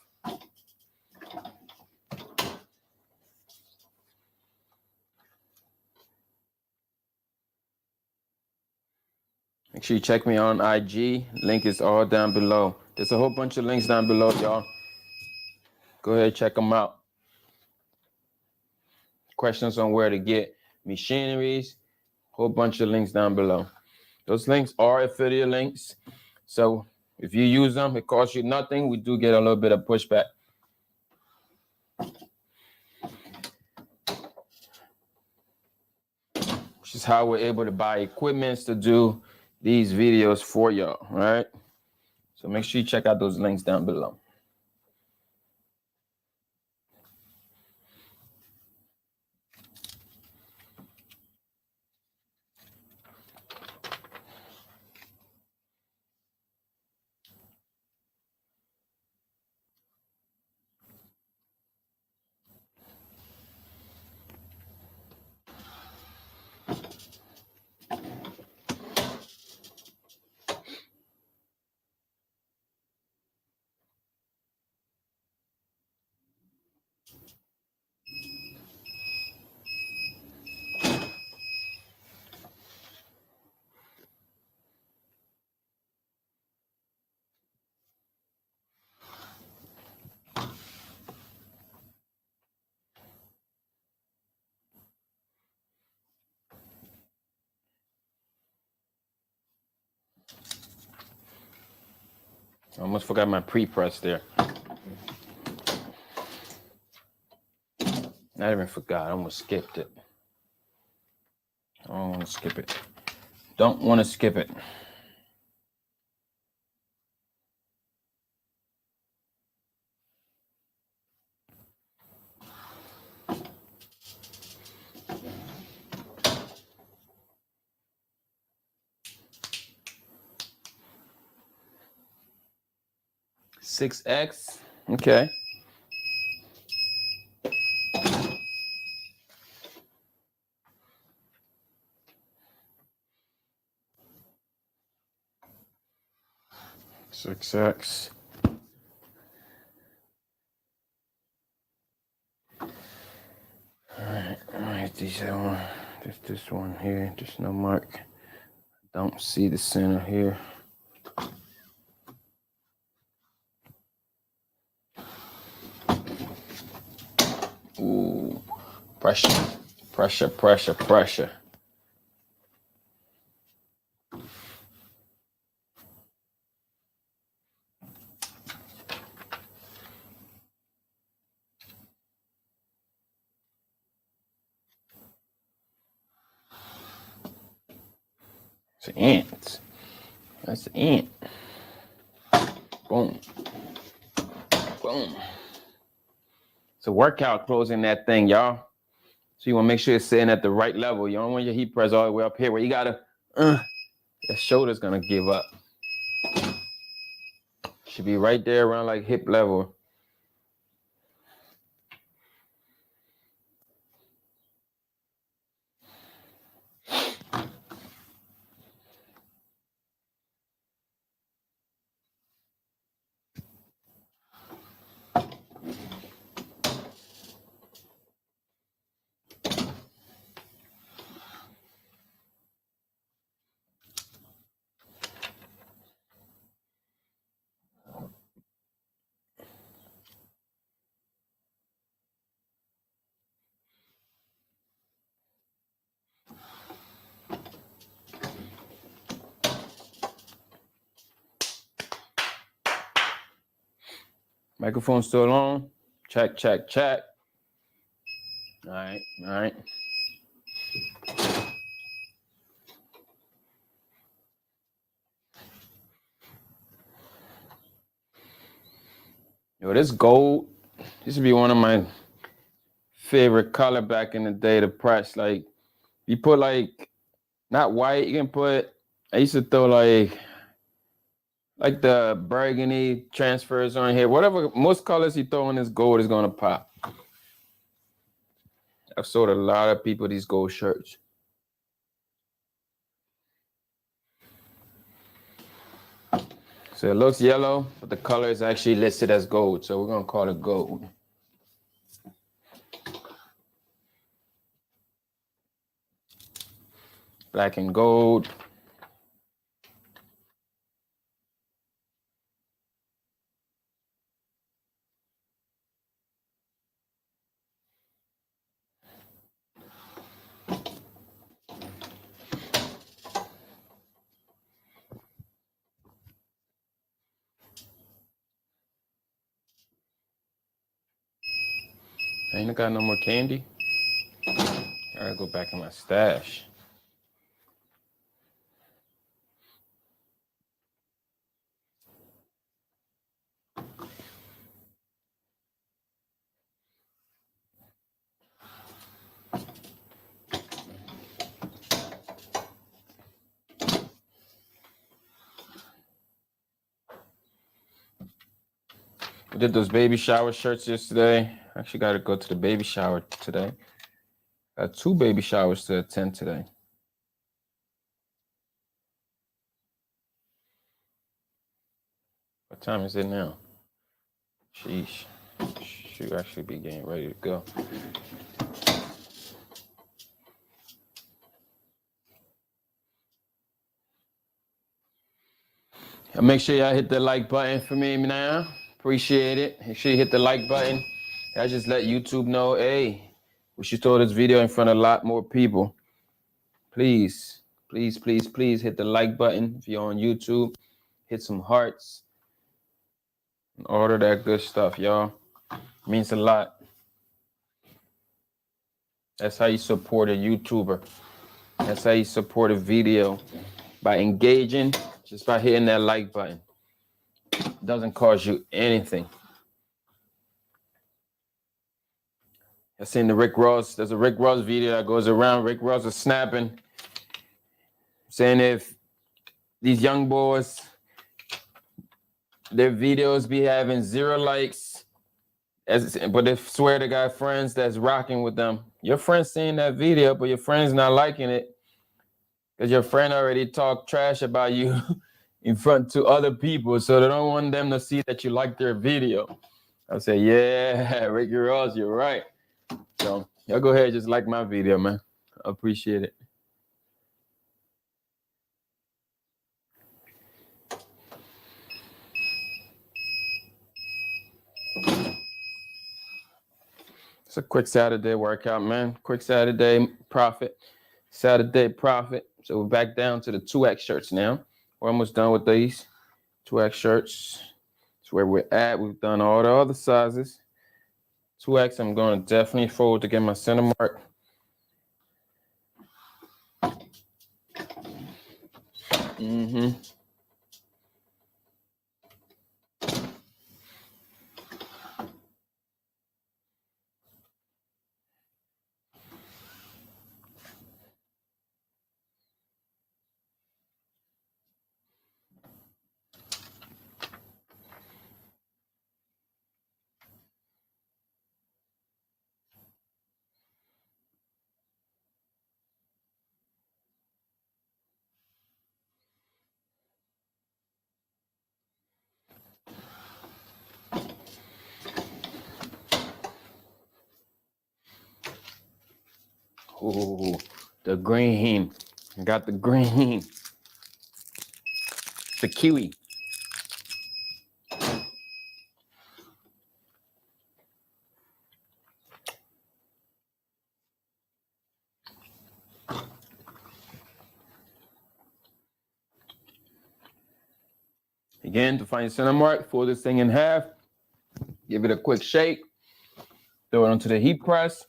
Make sure you check me on IG. Link is all down below. There's a whole bunch of links down below, y'all. Go ahead, check them out. Questions on where to get machineries, whole bunch of links down below. Those links are affiliate links. So if you use them, it costs you nothing. We do get a little bit of pushback. Which is how we're able to buy equipments to do these videos for y'all, right? So make sure you check out those links down below. I almost forgot my pre-press there. I even forgot. I almost skipped it. I don't want to skip it. Don't want to skip it. $6X. Okay. $6X. All right. This one here. There's no mark. Don't see the center here. Ooh, pressure. It's an ant. That's an ant. Boom. Boom. It's a workout closing that thing, y'all. So you want to make sure it's sitting at the right level. You don't want your heat press all the way up here where you gotta, the shoulder's gonna give up. Should be right there around like hip level. Microphone still on. Check. All right. Yo, this gold, this would be one of my favorite color back in the day to press. Like, you put like, not white, you can put, I used to throw like the burgundy transfers on here. Whatever, most colors you throw in this gold is gonna pop. I've sold a lot of people these gold shirts. So it looks yellow, but the color is actually listed as gold. So we're gonna call it gold. Black and gold. I ain't got no more candy. I gotta go back in my stash. We did those baby shower shirts yesterday. Actually got to go to the baby shower today. Got 2 baby showers to attend today. What time is it now? Sheesh. Should actually be getting ready to go. And make sure y'all hit the like button for me now. Appreciate it. Make sure you hit the like button. I just let YouTube know, hey, we should throw this video in front of a lot more people. Please, please, please, please hit the like button if you're on YouTube. Hit some hearts. And order that good stuff, y'all. It means a lot. That's how you support a YouTuber. That's how you support a video. By engaging, just by hitting that like button. It doesn't cost you anything. I seen the Rick Ross. There's a Rick Ross video that goes around. Rick Ross is snapping, saying if these young boys, their videos be having 0 likes, but they swear to God friends that's rocking with them. Your friend's seeing that video, but your friend's not liking it because your friend already talked trash about you in front to other people, so they don't want them to see that you like their video. I say, yeah, Ricky Ross, you're right. So y'all go ahead and just like my video, man. I appreciate it. It's a quick Saturday workout, man. Quick Saturday profit. Saturday profit. So we're back down to the 2X shirts now. We're almost done with these 2X shirts. That's where we're at. We've done all the other sizes. 2X, I'm going to definitely forward to get my center mark. Ooh, the green. I got the green. The kiwi. Again, to find your center mark, fold this thing in half. Give it a quick shake. Throw it onto the heat press.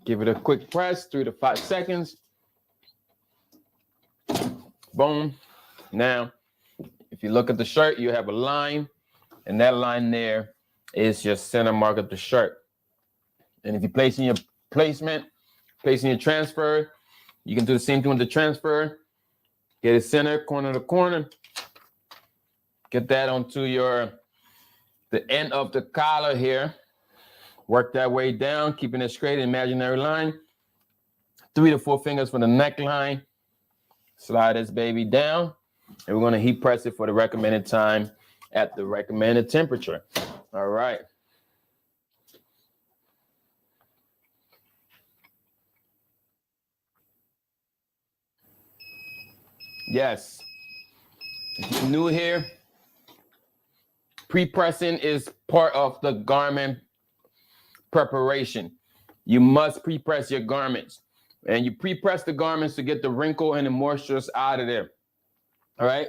Give it a quick press, 3 to 5 seconds. Boom. Now, if you look at the shirt, you have a line, and that line there is your center mark of the shirt. And if you're placing your placement, placing your transfer, you can do the same thing with the transfer. Get it center, corner to corner. Get that onto the end of the collar here. Work that way down, keeping it straight, imaginary line. 3 to 4 fingers for the neckline. Slide this baby down. And we're going to heat press it for the recommended time at the recommended temperature. All right. Yes. If you're new here, pre-pressing is part of the garment preparation. You must pre-press your garments. And you pre-press the garments to get the wrinkle and the moisture out of there. All right.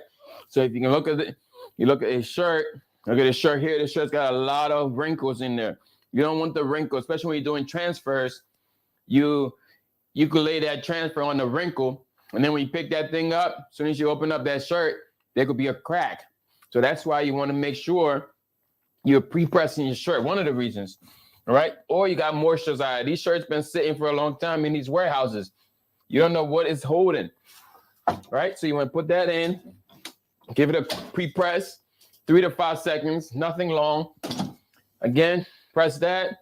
So if you can look at it, you look at a shirt, look at the shirt here. The shirt's got a lot of wrinkles in there. You don't want the wrinkles, especially when you're doing transfers. You could lay that transfer on the wrinkle, and then when you pick that thing up, as soon as you open up that shirt, there could be a crack. So that's why you want to make sure you're pre-pressing your shirt. One of the reasons, all right? Or you got moisture out. These shirts been sitting for a long time in these warehouses. You don't know what it's holding, right? So you want to put that in, give it a pre-press, 3 to 5 seconds, nothing long. Again, press that,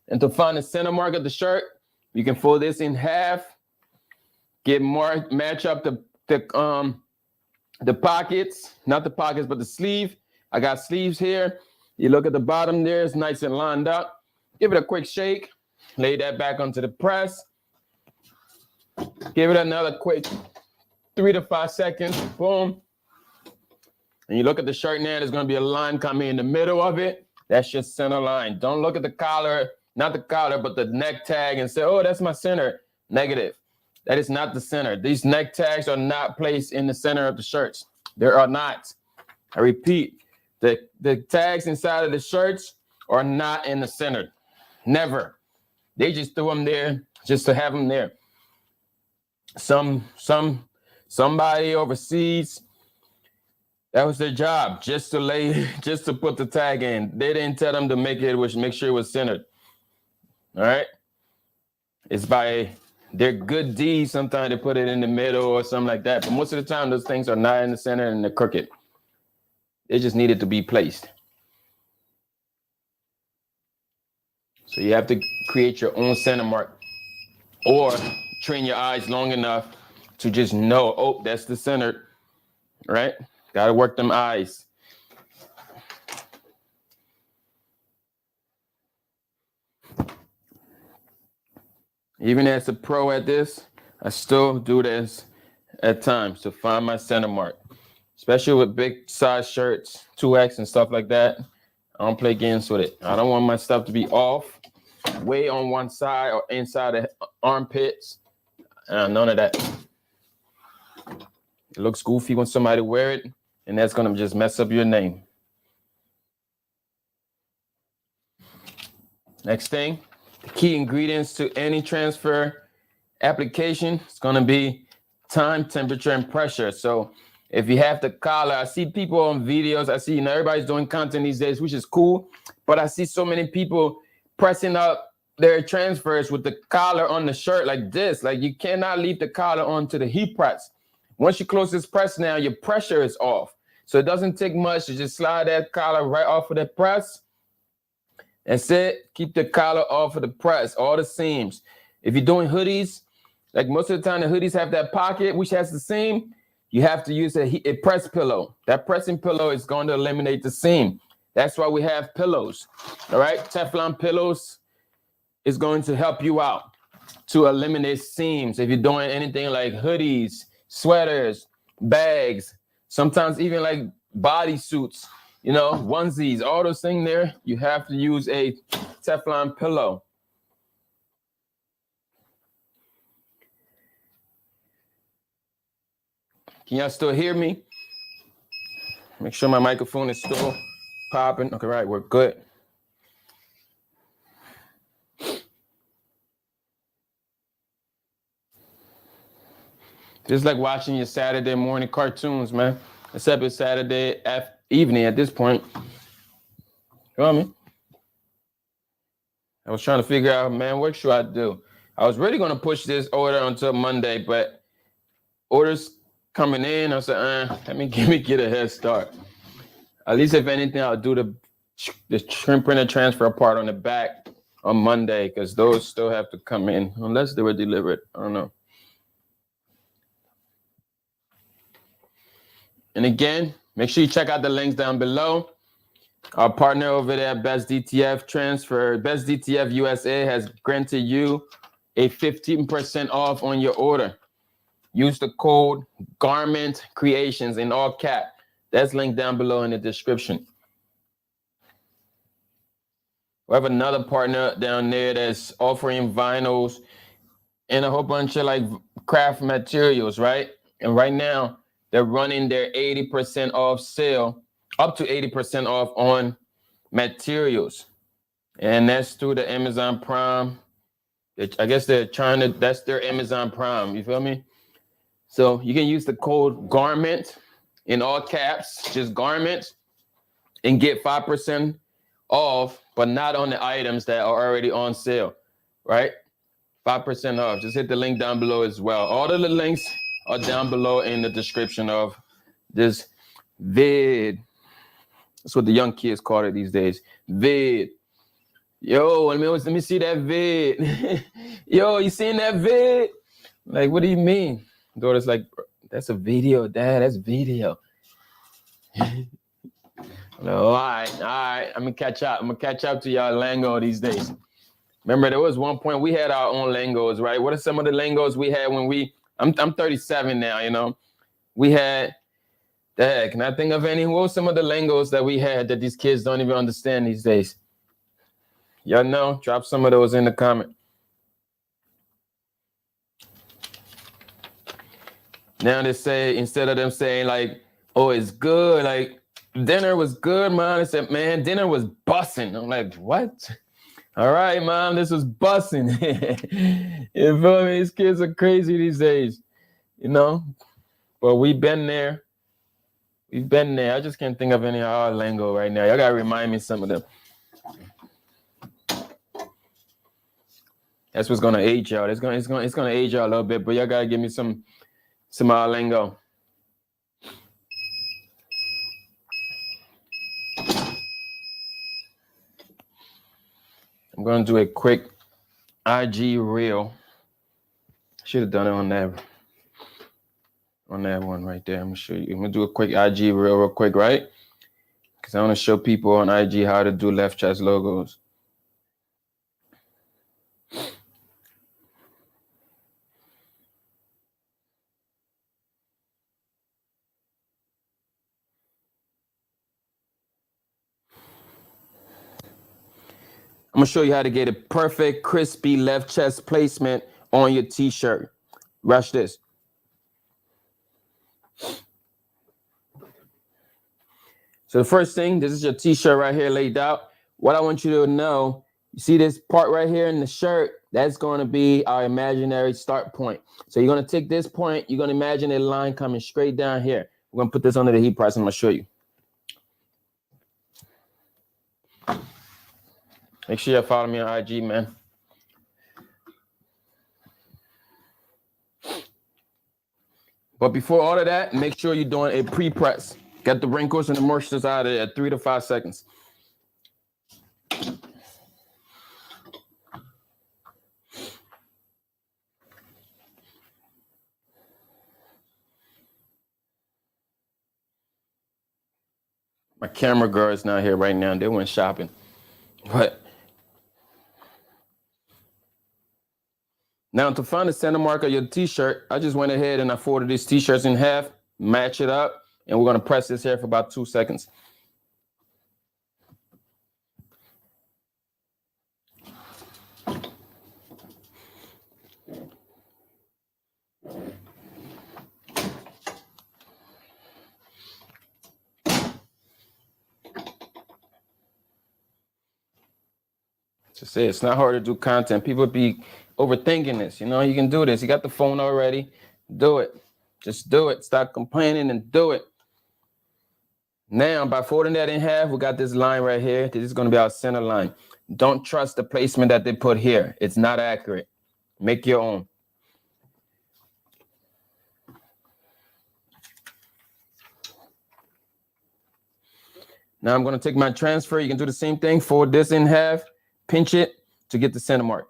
and to find the center mark of the shirt, you can fold this in half, match up the pockets, not the pockets, but the sleeve. I got sleeves here. You look at the bottom there, it's nice and lined up. Give it a quick shake, lay that back onto the press. Give it another quick 3 to 5 seconds, boom. And you look at the shirt now, there's gonna be a line coming in the middle of it. That's your center line. Don't look at the collar, not the collar, but the neck tag and say, oh, that's my center. Negative. That is not the center. These neck tags are not placed in the center of the shirts. There are not. I repeat, the tags inside of the shirts are not in the center. Never. They just threw them there just to have them there. Somebody overseas, that was their job, just to put the tag in. They didn't tell them to make sure it was centered. All right. It's by their good deeds. Sometimes they put it in the middle or something like that. But most of the time, those things are not in the center and they're crooked. They just needed to be placed. So you have to create your own center mark or train your eyes long enough to just know, oh, that's the center, right? Got to work them eyes. Even as a pro at this, I still do this at times to find my center mark, especially with big size shirts, 2X and stuff like that. I don't play games with it. I don't want my stuff to be off, way on one side or inside the armpits. None of that. It looks goofy when somebody wear it, and that's going to just mess up your name. Next thing. The key ingredients to any transfer application is going to be time, temperature, and pressure. So if you have the collar, I see people on videos, I see everybody's doing content these days, which is cool, but I see so many people pressing up their transfers with the collar on the shirt like this. Like you cannot leave the collar onto the heat press. Once you close this press now, your pressure is off. So it doesn't take much to just slide that collar right off of the press. That's it. Keep the collar off of the press, all the seams. If you're doing hoodies, like most of the time the hoodies have that pocket, which has the seam, you have to use a press pillow. That pressing pillow is going to eliminate the seam. That's why we have pillows, all right? Teflon pillows is going to help you out to eliminate seams. If you're doing anything like hoodies, sweaters, bags, sometimes even like bodysuits, onesies, all those things there, you have to use a Teflon pillow. Can y'all still hear me? Make sure my microphone is still popping. Okay, right, we're good. Just like watching your Saturday morning cartoons, man. Except it's Saturday evening at this point. You know what I mean? I was trying to figure out, man, what should I do? I was really going to push this order until Monday, but orders coming in, I said, let me get a head start. At least if anything, I'll do the trim printer transfer part on the back on Monday, because those still have to come in unless they were delivered. I don't know. And again, make sure you check out the links down below. Our partner over there, Best DTF Transfer, Best DTF USA has granted you a 15% off on your order. Use the code Garment Creations in all cap. That's linked down below in the description. We have another partner down there that's offering vinyls and a whole bunch of like craft materials, right? And right now they're running their 80% off sale, up to 80% off on materials. And that's through the Amazon Prime. I guess they're trying to, that's their Amazon Prime, you feel me? So you can use the code GARMENT in all caps, just GARMENT, and get 5% off, but not on the items that are already on sale, right? 5% off. Just hit the link down below as well. All of the links are down below in the description of this vid. That's what the young kids call it these days. Vid. Yo, let me see that vid. Yo, you seen that vid? Like, what do you mean? Daughter's like, that's a video, Dad. That's video. All right. I'm gonna catch up. I'm gonna catch up to y'all lingo these days. Remember, there was one point we had our own lingos, right? What are some of the lingos we had when I'm 37 now, you know? We had, can I think of any? What were some of the lingos that we had that these kids don't even understand these days? Y'all know? Drop some of those in the comment. Now they say, instead of them saying like, oh, it's good, like, dinner was good, Mom. They said, man, dinner was bussin'. I'm like, what? All right, Mom, this was bussin'. You feel me? These kids are crazy these days, you know? But we've been there. We've been there. I just can't think of any of our lingo right now. Y'all gotta remind me some of them. That's what's gonna age y'all. It's gonna age y'all a little bit, but y'all gotta give me some of our lingo. I'm gonna do a quick IG reel. Should have done it on that one right there. I'm gonna show you. I'm gonna do a quick IG reel real quick, right? Because I want to show people on IG how to do left chest logos. I'm gonna show you how to get a perfect, crispy left chest placement on your t-shirt. Watch this. So the first thing, this is your t-shirt right here laid out. What I want you to know, you see this part right here in the shirt, that's going to be our imaginary start point. So you're going to take this point, you're going to imagine a line coming straight down here. We're going to put this under the heat press and I'm going to show you. Make sure you follow me on IG, man. But before all of that, make sure you're doing a pre-press. Get the wrinkles and the moistures out of it at 3 to 5 seconds. My camera girl is not here right now. They went shopping. But now to find the center mark of your t-shirt, I just went ahead and I folded these t-shirts in half, match it up, and we're going to press this here for about 2 seconds. Just say it's not hard to do content. People be overthinking this. You know, you can do this. You got the phone already. Do it. Just do it. Stop complaining and do it. Now, by folding that in half, we got this line right here. This is going to be our center line. Don't trust the placement that they put here. It's not accurate. Make your own. Now I'm going to take my transfer. You can do the same thing. Fold this in half. Pinch it to get the center mark.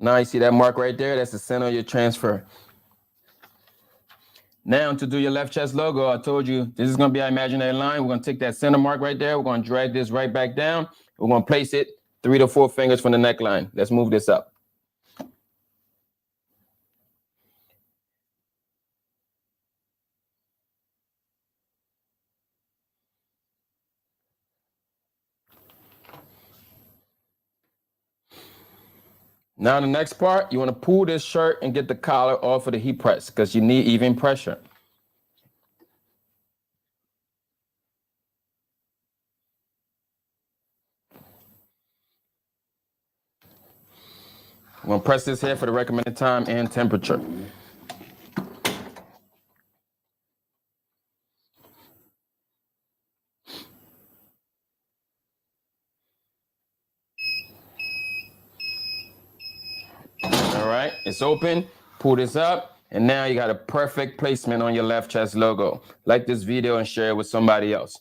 Now you see that mark right there? That's the center of your transfer. Now to do your left chest logo, I told you this is going to be our imaginary line. We're going to take that center mark right there. We're going to drag this right back down. We're going to place it 3 to 4 fingers from the neckline. Let's move this up. Now the next part, you want to pull this shirt and get the collar off of the heat press because you need even pressure. I'm going to press this here for the recommended time and temperature. All right, it's open. Pull this up, and now you got a perfect placement on your left chest logo. Like this video and share it with somebody else.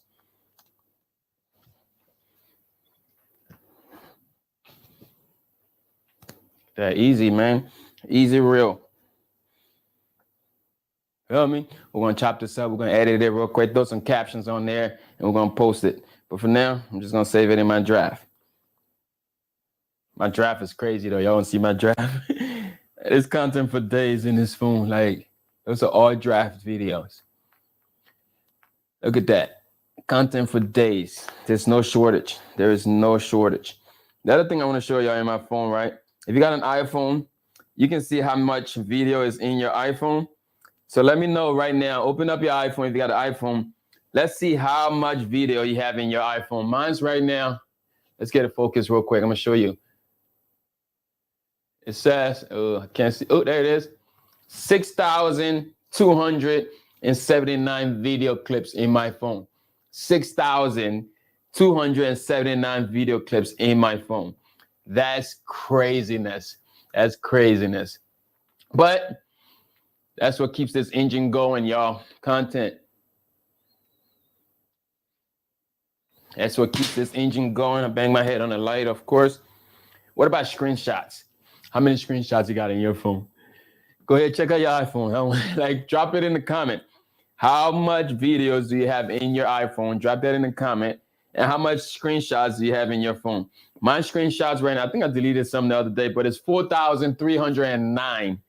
That easy, man. Easy, real. Feel me? We're going to chop this up. We're going to edit it real quick, throw some captions on there, and we're going to post it. But for now, I'm just going to save it in my draft. My draft is crazy, though. Y'all want to see my draft? There's content for days in this phone. Like, those are all draft videos. Look at that. Content for days. There's no shortage. There is no shortage. The other thing I want to show y'all in my phone, right? If you got an iPhone, you can see how much video is in your iPhone. So let me know right now. Open up your iPhone if you got an iPhone. Let's see how much video you have in your iPhone. Mine's right now. Let's get it focused real quick. I'm going to show you. It says, oh, I can't see. Oh, there it is. 6,279 video clips in my phone. 6,279 video clips in my phone. That's craziness. That's craziness. But that's what keeps this engine going, y'all. Content. That's what keeps this engine going. I bang my head on the light, of course. What about screenshots? How many screenshots you got in your phone? Go ahead, check out your iPhone. Like, drop it in the comment. How much videos do you have in your iPhone? Drop that in the comment. And how much screenshots do you have in your phone? My screenshots right now, I think I deleted some the other day, but it's 4,309.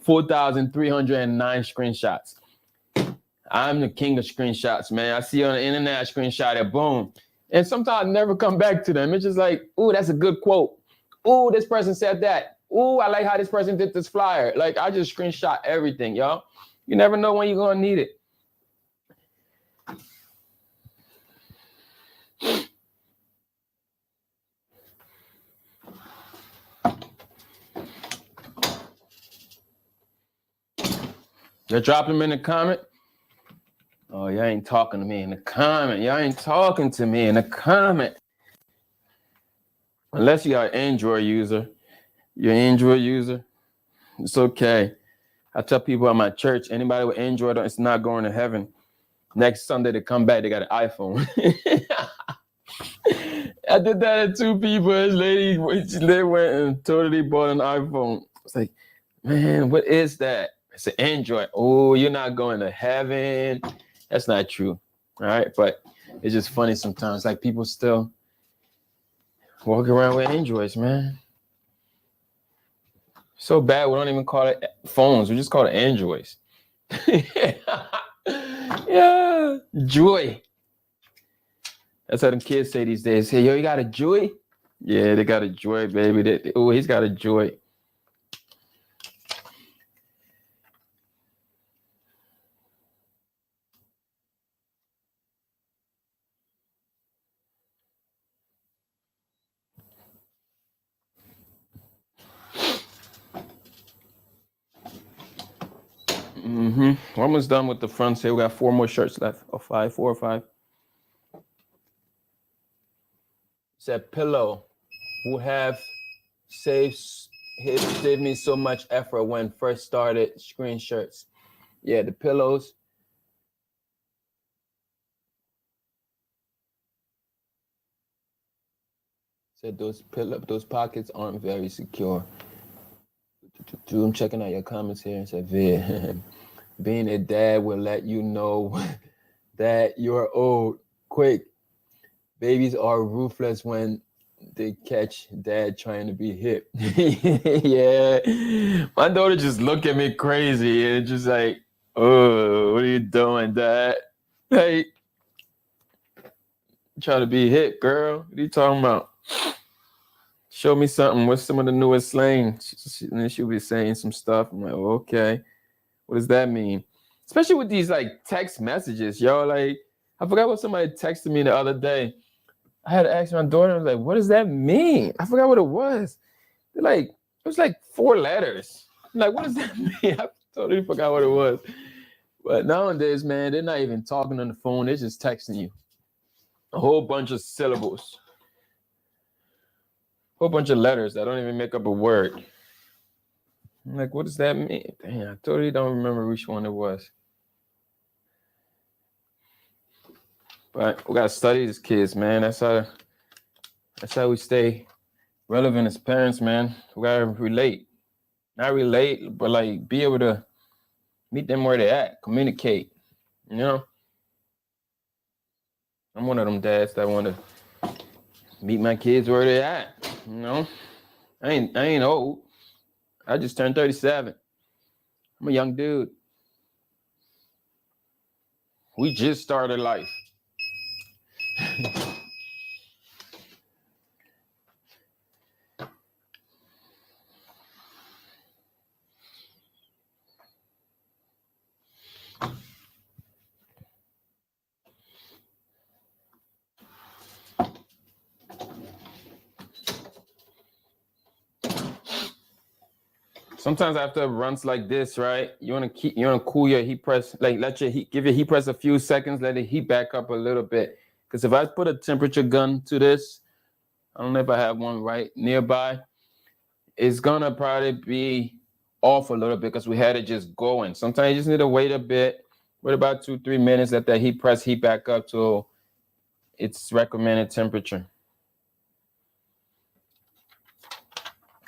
4,309 screenshots. I'm the king of screenshots, man. I see on the internet, I screenshot it, boom. And sometimes I never come back to them. It's just like, ooh, that's a good quote. Ooh, this person said that. Ooh, I like how this person did this flyer. Like, I just screenshot everything, y'all. You never know when you're going to need it. You're dropping them in the comment. Oh, y'all ain't talking to me in the comment. Y'all ain't talking to me in the comment. Unless you are an Android user. You're an Android user. It's okay. I tell people at my church, anybody with Android, it's not going to heaven. Next Sunday they come back, they got an iPhone. I did that to 2 people. This lady, they went and totally bought an iPhone. It's like, man, what is that? It's an Android. Oh, you're not going to heaven. That's not true. All right. But it's just funny sometimes. Like, people still walk around with Androids, man. So bad, we don't even call it phones. We just call it Androids. Yeah. Joy. That's how them kids say these days. Hey, yo, you got a joy? Yeah, they got a joy, baby. Oh, he's got a joy. Almost done with the fronts here. We got 4 more shirts left. Or 5, 4 or 5. Said pillow who have saved me so much effort when first started screen shirts. Yeah, the pillows. Said those pockets aren't very secure. I'm checking out your comments here and said, Vid, being a dad will let you know that you're old quick. Babies are ruthless when they catch dad trying to be hip. Yeah. My daughter just look at me crazy and just like, oh, what are you doing, dad? Like, try to be hip, girl. What are you talking about? Show me something. What's some of the newest slang? And then she'll be saying some stuff. I'm like, oh, okay. What does that mean? Especially with these like text messages, yo. Like, I forgot what somebody texted me the other day. I had to ask my daughter, I was like, what does that mean? I forgot what it was. They're like, it was like 4 letters. I'm like, what does that mean? I totally forgot what it was. But nowadays, man, they're not even talking on the phone. They're just texting you. A whole bunch of syllables. A whole bunch of letters that don't even make up a word. I'm like, what does that mean? Damn, I totally don't remember which one it was. But we gotta study these kids, man. That's how we stay relevant as parents, man. We gotta relate. Not relate, but like be able to meet them where they're at, communicate. You know? I'm one of them dads that want to meet my kids where they're at. You know? I ain't old. I just turned 37. I'm a young dude. We just started life. Sometimes after runs like this, right? You want to cool your heat press, like give your heat press a few seconds, let it heat back up a little bit. Because if I put a temperature gun to this, I don't know if I have one right nearby, it's gonna probably be off a little bit because we had it just going. Sometimes you just need to wait a bit, wait about 2-3 minutes, let that heat press heat back up to its recommended temperature.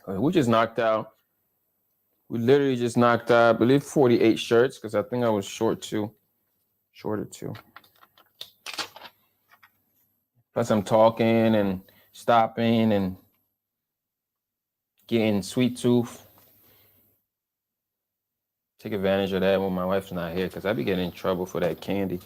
We just knocked out. We literally just knocked out, I believe, 48 shirts because I think I was shorter too. Plus, I'm talking and stopping and getting sweet tooth. Take advantage of that when my wife's not here because I'd be getting in trouble for that candy.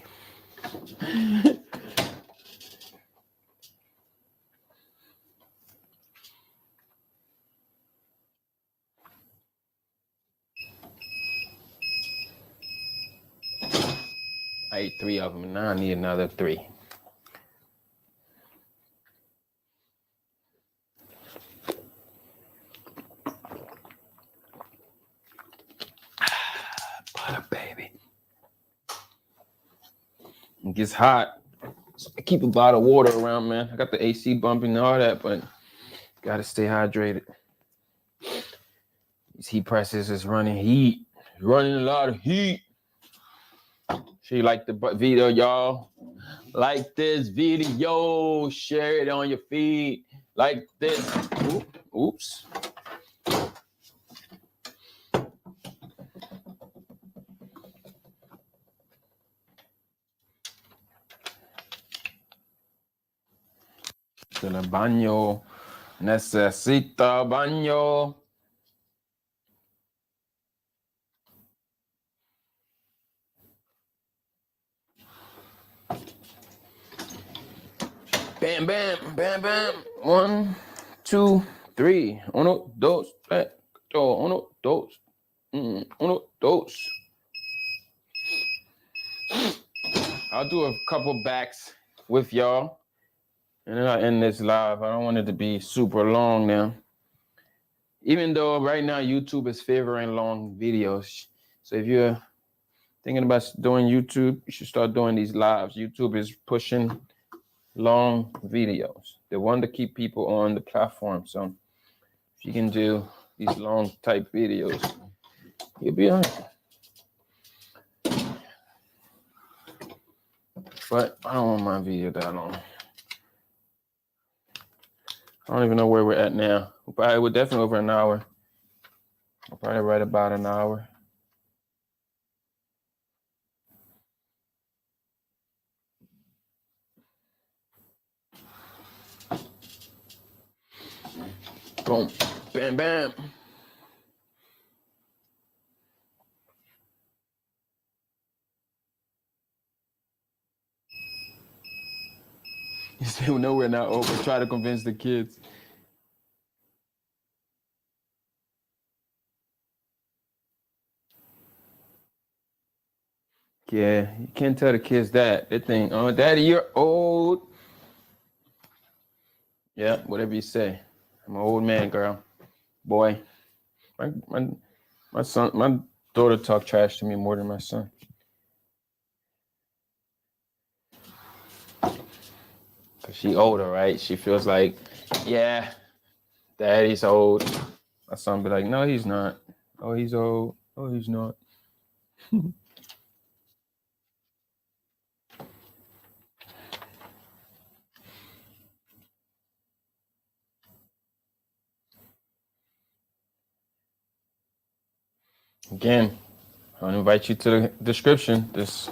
I ate 3 of them, and now I need another 3. Butter, baby. It gets hot. So I keep a bottle of water around, man. I got the AC bumping and all that, but gotta stay hydrated. These heat presses is running heat. It's running a lot of heat. So you like the video, y'all? Like this video, share it on your feed. Like this. Oops. El baño. Necesita baño. Bam, bam, bam, bam. 1, 2, 3. 1, 2, 3. 1, 2. 1, 2. I'll do a couple backs with y'all. And then I'll end this live. I don't want it to be super long now. Even though right now YouTube is favoring long videos. So if you're thinking about doing YouTube, you should start doing these lives. YouTube is pushing long videos. They want to keep people on the platform. So if you can do these long type videos, you'll be all right. But I don't want my video that long. I don't even know where we're at now. We're definitely over an hour. I'll probably write about an hour. Boom, bam, bam. You still know we're not open. Try to convince the kids. Yeah, you can't tell the kids that. They think, oh, Daddy, you're old. Yeah, whatever you say. I'm an old man, girl. Boy. My son, my daughter talk trash to me more than my son. Cause she older, right? She feels like, yeah, Daddy's old. My son be like, no, he's not. Oh, he's old. Oh, he's not. Again, I want to invite you to the description. There's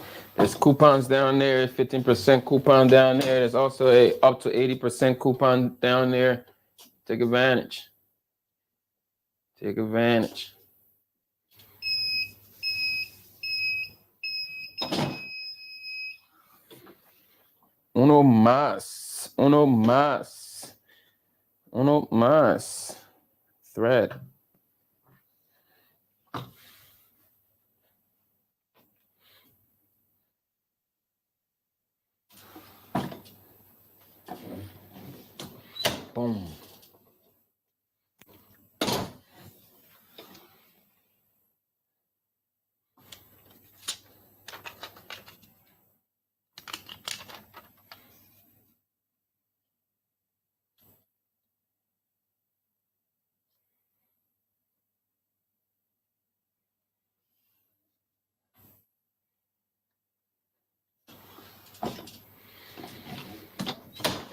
coupons down there, 15% coupon down there. There's also a up to 80% coupon down there. Take advantage. Take advantage. Uno más. Uno más. Uno más. Thread. Boom.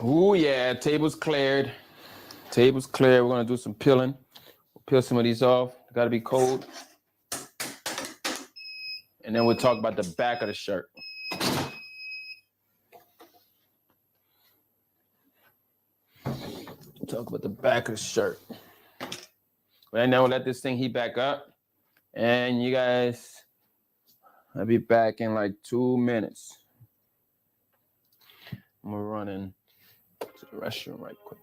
Oh yeah, table's cleared. Table's clear. We're gonna do some peeling. We'll peel some of these off. Gotta be cold. And then we'll talk about the back of the shirt. We'll talk about the back of the shirt. Right now, we'll let this thing heat back up. And you guys, I'll be back in like 2 minutes. I'm gonna run in to the restroom right quick.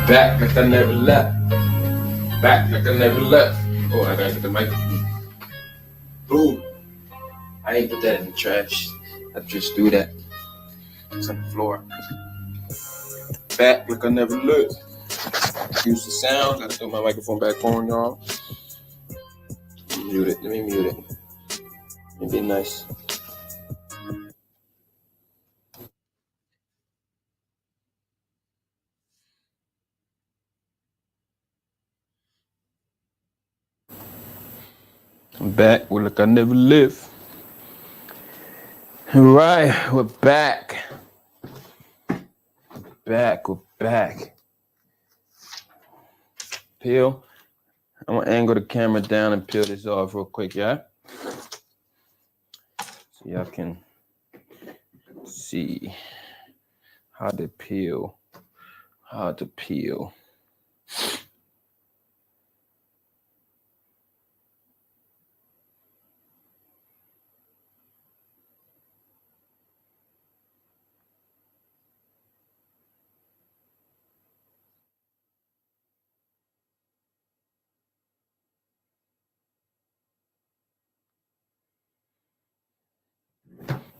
Back like I never left. Back like I never left. Oh, I gotta get the microphone. Boom. I ain't put that in the trash. I just do that. It's on the floor. Back like I never left. Use the sound. Gotta throw my microphone back on, y'all. Mute it. Let me mute it. Let me be nice. I'm back. We're like I never lived. All right, we're back. We're back. Peel. I'm gonna angle the camera down and peel this off real quick, yeah? So y'all can see how to peel. How to peel.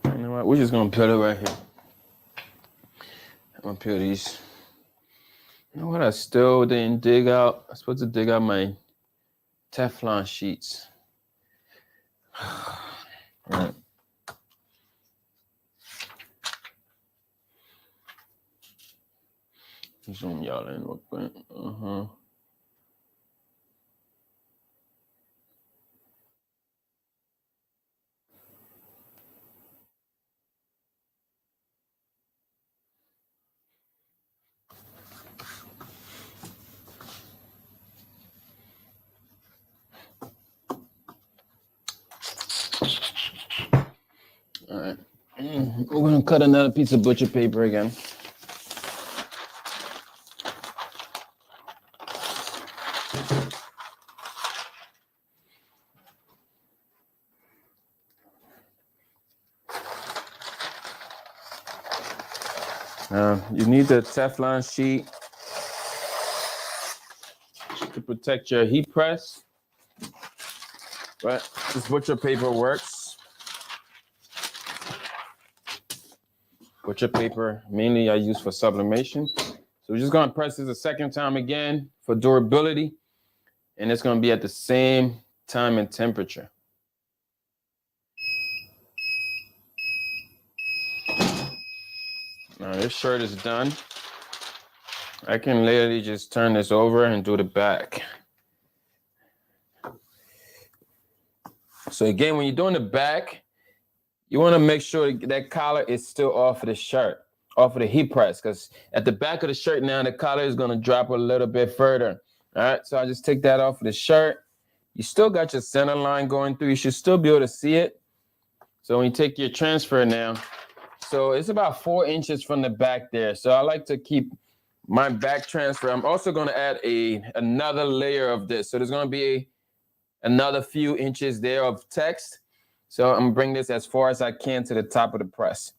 You know what? We're just gonna peel it right here. I'm gonna peel these. You know what? I still didn't dig out. I'm supposed to dig out my Teflon sheets. All right. Zoom y'all in real quick. All right. We're gonna cut another piece of butcher paper again. You need the Teflon sheet to protect your heat press. But this butcher paper works. Butcher paper mainly I use for sublimation. So we're just gonna press this a second time again for durability, and it's gonna be at the same time and temperature. Now this shirt is done. I can literally just turn this over and do the back. So again, when you're doing the back, you want to make sure that collar is still off of the shirt, off of the heat press, because at the back of the shirt now, the collar is going to drop a little bit further. All right, so I just take that off of the shirt. You still got your center line going through. You should still be able to see it. So when you take your transfer now, so it's about 4 inches from the back there. So I like to keep my back transfer. I'm also going to add another layer of this. So there's going to be another few inches there of text. So I'm gonna bring this as far as I can to the top of the press.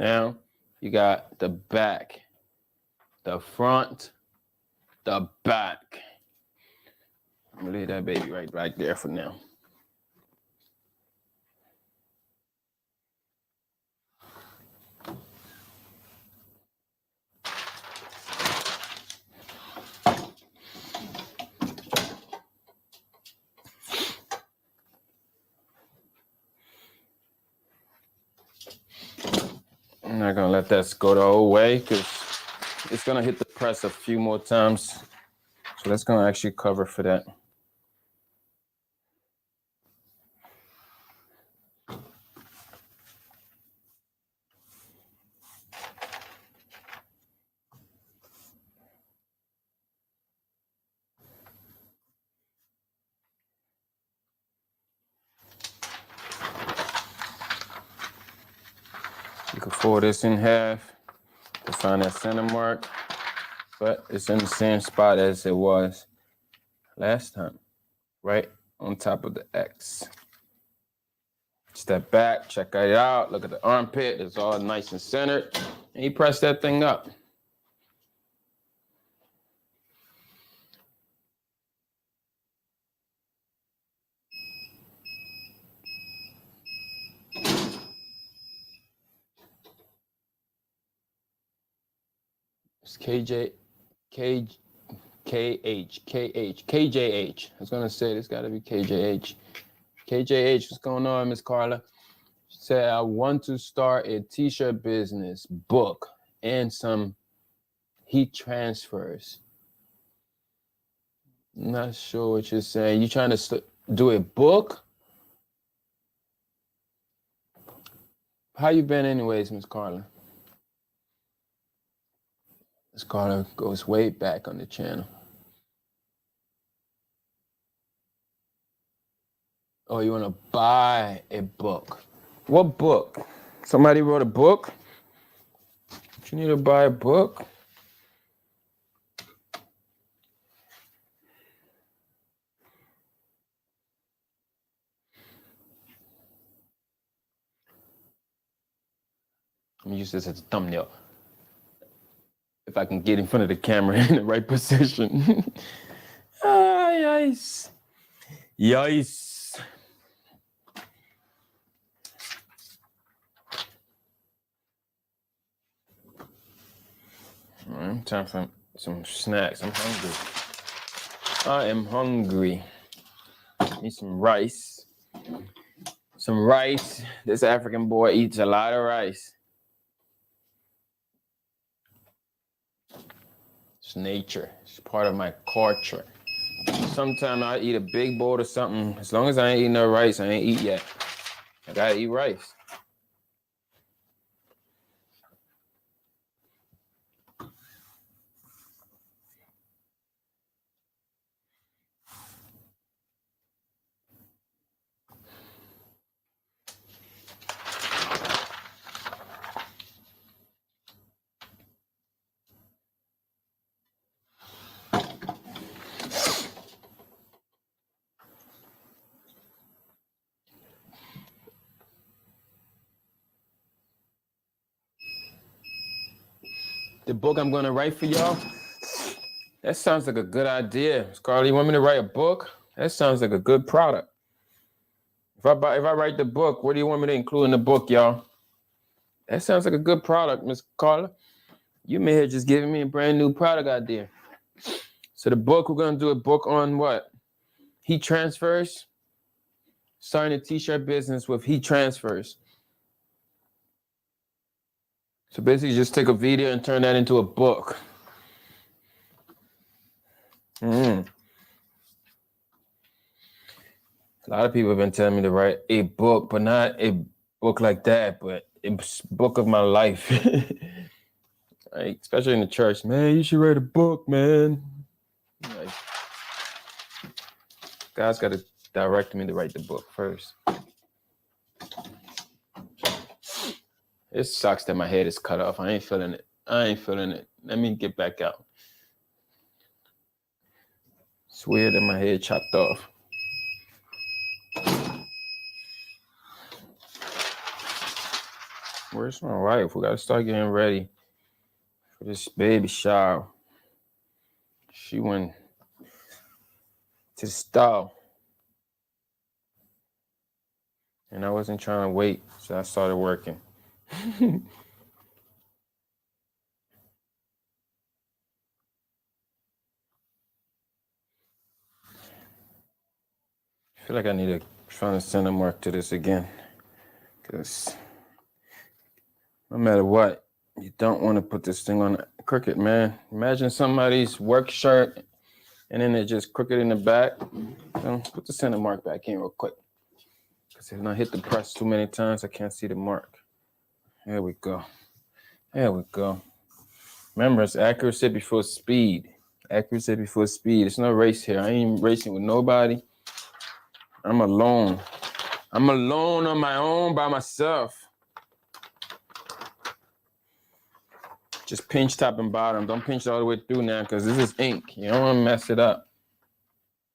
Now you got the back, the front, the back. I'm gonna leave that baby right there for now. I'm not gonna let that go the whole way because it's gonna hit the press a few more times. So that's gonna actually cover for that. You can fold this in half to find that center mark, but it's in the same spot as it was last time, right on top of the X. Step back, check it out, look at the armpit, it's all nice and centered, and you press that thing up. It's KJH. I was gonna say it's gotta be KJH. KJH, what's going on, Miss Carla? She said, I want to start a t-shirt business, book, and some heat transfers. I'm not sure what you're saying. You trying to do a book? How you been anyways, Miss Carla? Miss Carla goes way back on the channel. Oh, you want to buy a book? What book? Somebody wrote a book? You need to buy a book? Let me use this as a thumbnail. If I can get in front of the camera in the right position. Ah, yes. Yes. All right, time for some snacks. I'm hungry. I am hungry. Need some rice. Some rice. This African boy eats a lot of rice. It's nature. It's part of my culture. Sometimes I eat a big bowl of something. As long as I ain't eating no rice, I ain't eat yet. I gotta eat rice. The book I'm gonna write for y'all, that sounds like a good idea. Scarlett, you want me to write a book? That sounds like a good product. If I write the book, what do you want me to include in the book, y'all? That sounds like a good product, Miss Carla. You may have just given me a brand new product idea. So the book, we're gonna do a book on what? Heat transfers. Starting a t-shirt business with heat transfers. So basically just take a video and turn that into a book. A lot of people have been telling me to write a book, but not a book like that, but a book of my life. Like, especially in the church, man, you should write a book, man. Like, God's got to direct me to write the book first. It sucks that my head is cut off. I ain't feeling it. Let me get back out. It's weird that my head chopped off. Where's my wife? We got to start getting ready for this baby shower. She went to the stall. And I wasn't trying to wait, so I started working. I feel like I need to try to send a mark to this again. Because no matter what, you don't want to put this thing on crooked, man. Imagine somebody's work shirt and then they're just crooked in the back. So put the center mark back in real quick. Because if I hit the press too many times, I can't see the mark. There we go. There we go. Remember, it's accuracy before speed. Accuracy before speed. There's no race here. I ain't racing with nobody. I'm alone. I'm alone on my own by myself. Just pinch top and bottom. Don't pinch all the way through now because this is ink. You don't want to mess it up.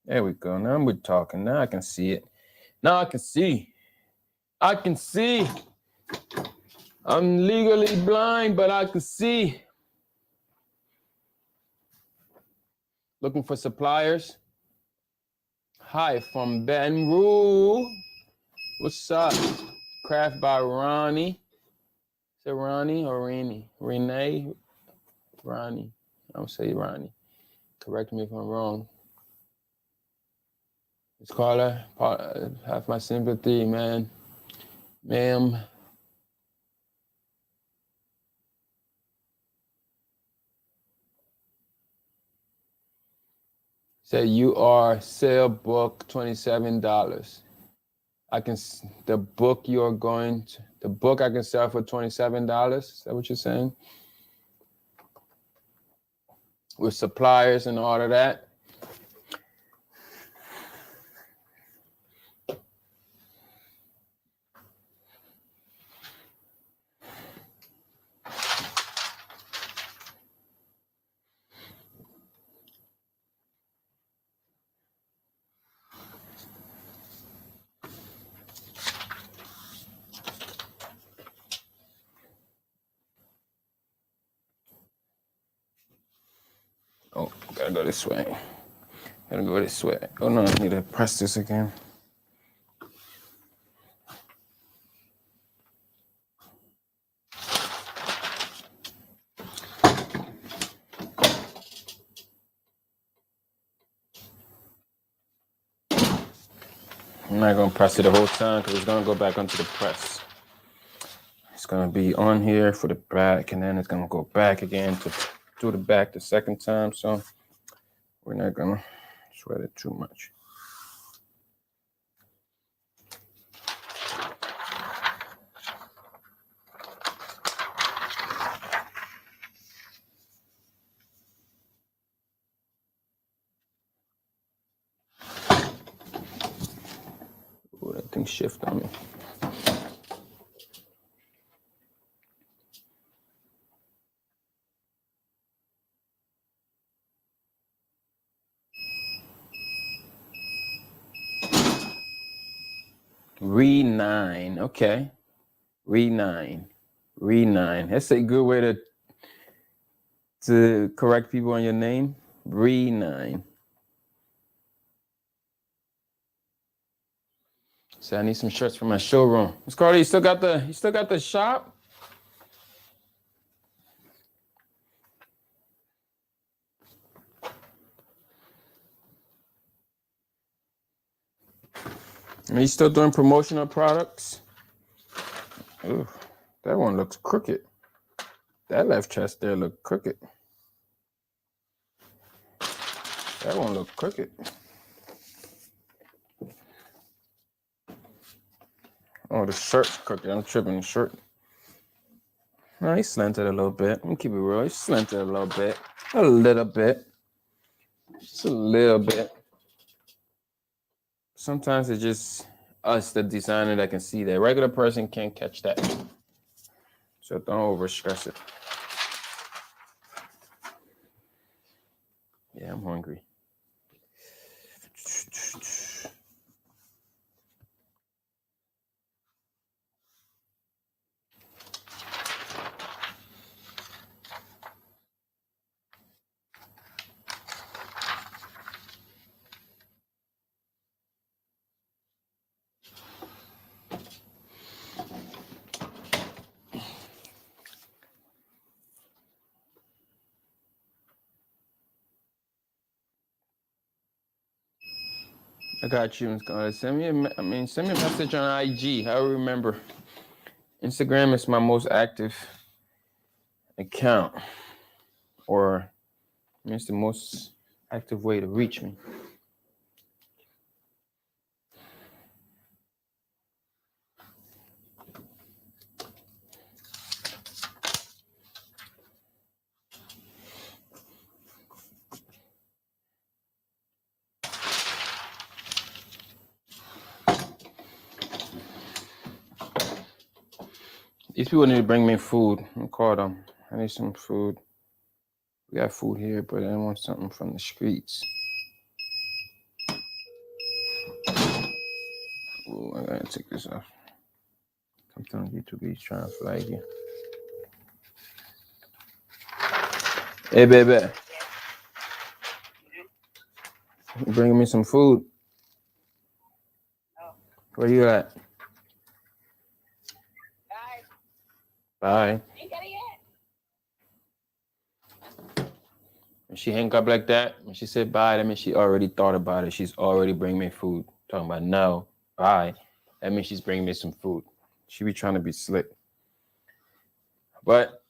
There we go. Now we're talking. Now I can see it. Now I can see. I can see. I'm legally blind, but I can see. Looking for suppliers. Hi, from Ben Rule. What's up? Craft by Ronnie. Is it Ronnie or Renee? Renee? Ronnie. I don't say Ronnie. Correct me if I'm wrong. Miss Carla, have my sympathy, man. Ma'am. Say you are sale book $27. The book I can sell for $27. Is that what you're saying? With suppliers and all of that. Oh, gotta go this way. Gotta go this way. Oh no, I need to press this again. I'm not gonna press it the whole time because it's gonna go back onto the press. It's gonna be on here for the back, and then it's gonna go back again to do the back the second time. So we're not gonna sweat it too much. Ooh, that thing shift on me. Re9, okay. Re9. That's a good way to correct people on your name. Re9. So I need some shirts for my showroom. Miss Carly, you still got the shop? Are you still doing promotional products? Ooh, that one looks crooked. That left chest there look crooked. That one look crooked. Oh, the shirt's crooked. I'm tripping the shirt. No, he slanted a little bit. Let me keep it real. He slanted a little bit. A little bit. Just a little bit. Sometimes it's just us, the designer, that can see that. Regular person can't catch that. So don't overstress it. Yeah, I'm hungry. I got you. Send me a message on IG. I remember. Instagram is my most active account, or it's the most active way to reach me. These people need to bring me food. I'm call them. I need some food. We got food here, but I want something from the streets. Ooh, I gotta take this off. Sometimes YouTube is trying to flag you. Hey, baby. You bringing me some food? Where you at? Bye. Ain't got it yet. When she hang up like that, when she said bye, that means she already thought about it. She's already bringing me food. Talking about no. All right. That means she's bringing me some food. She be trying to be slick. But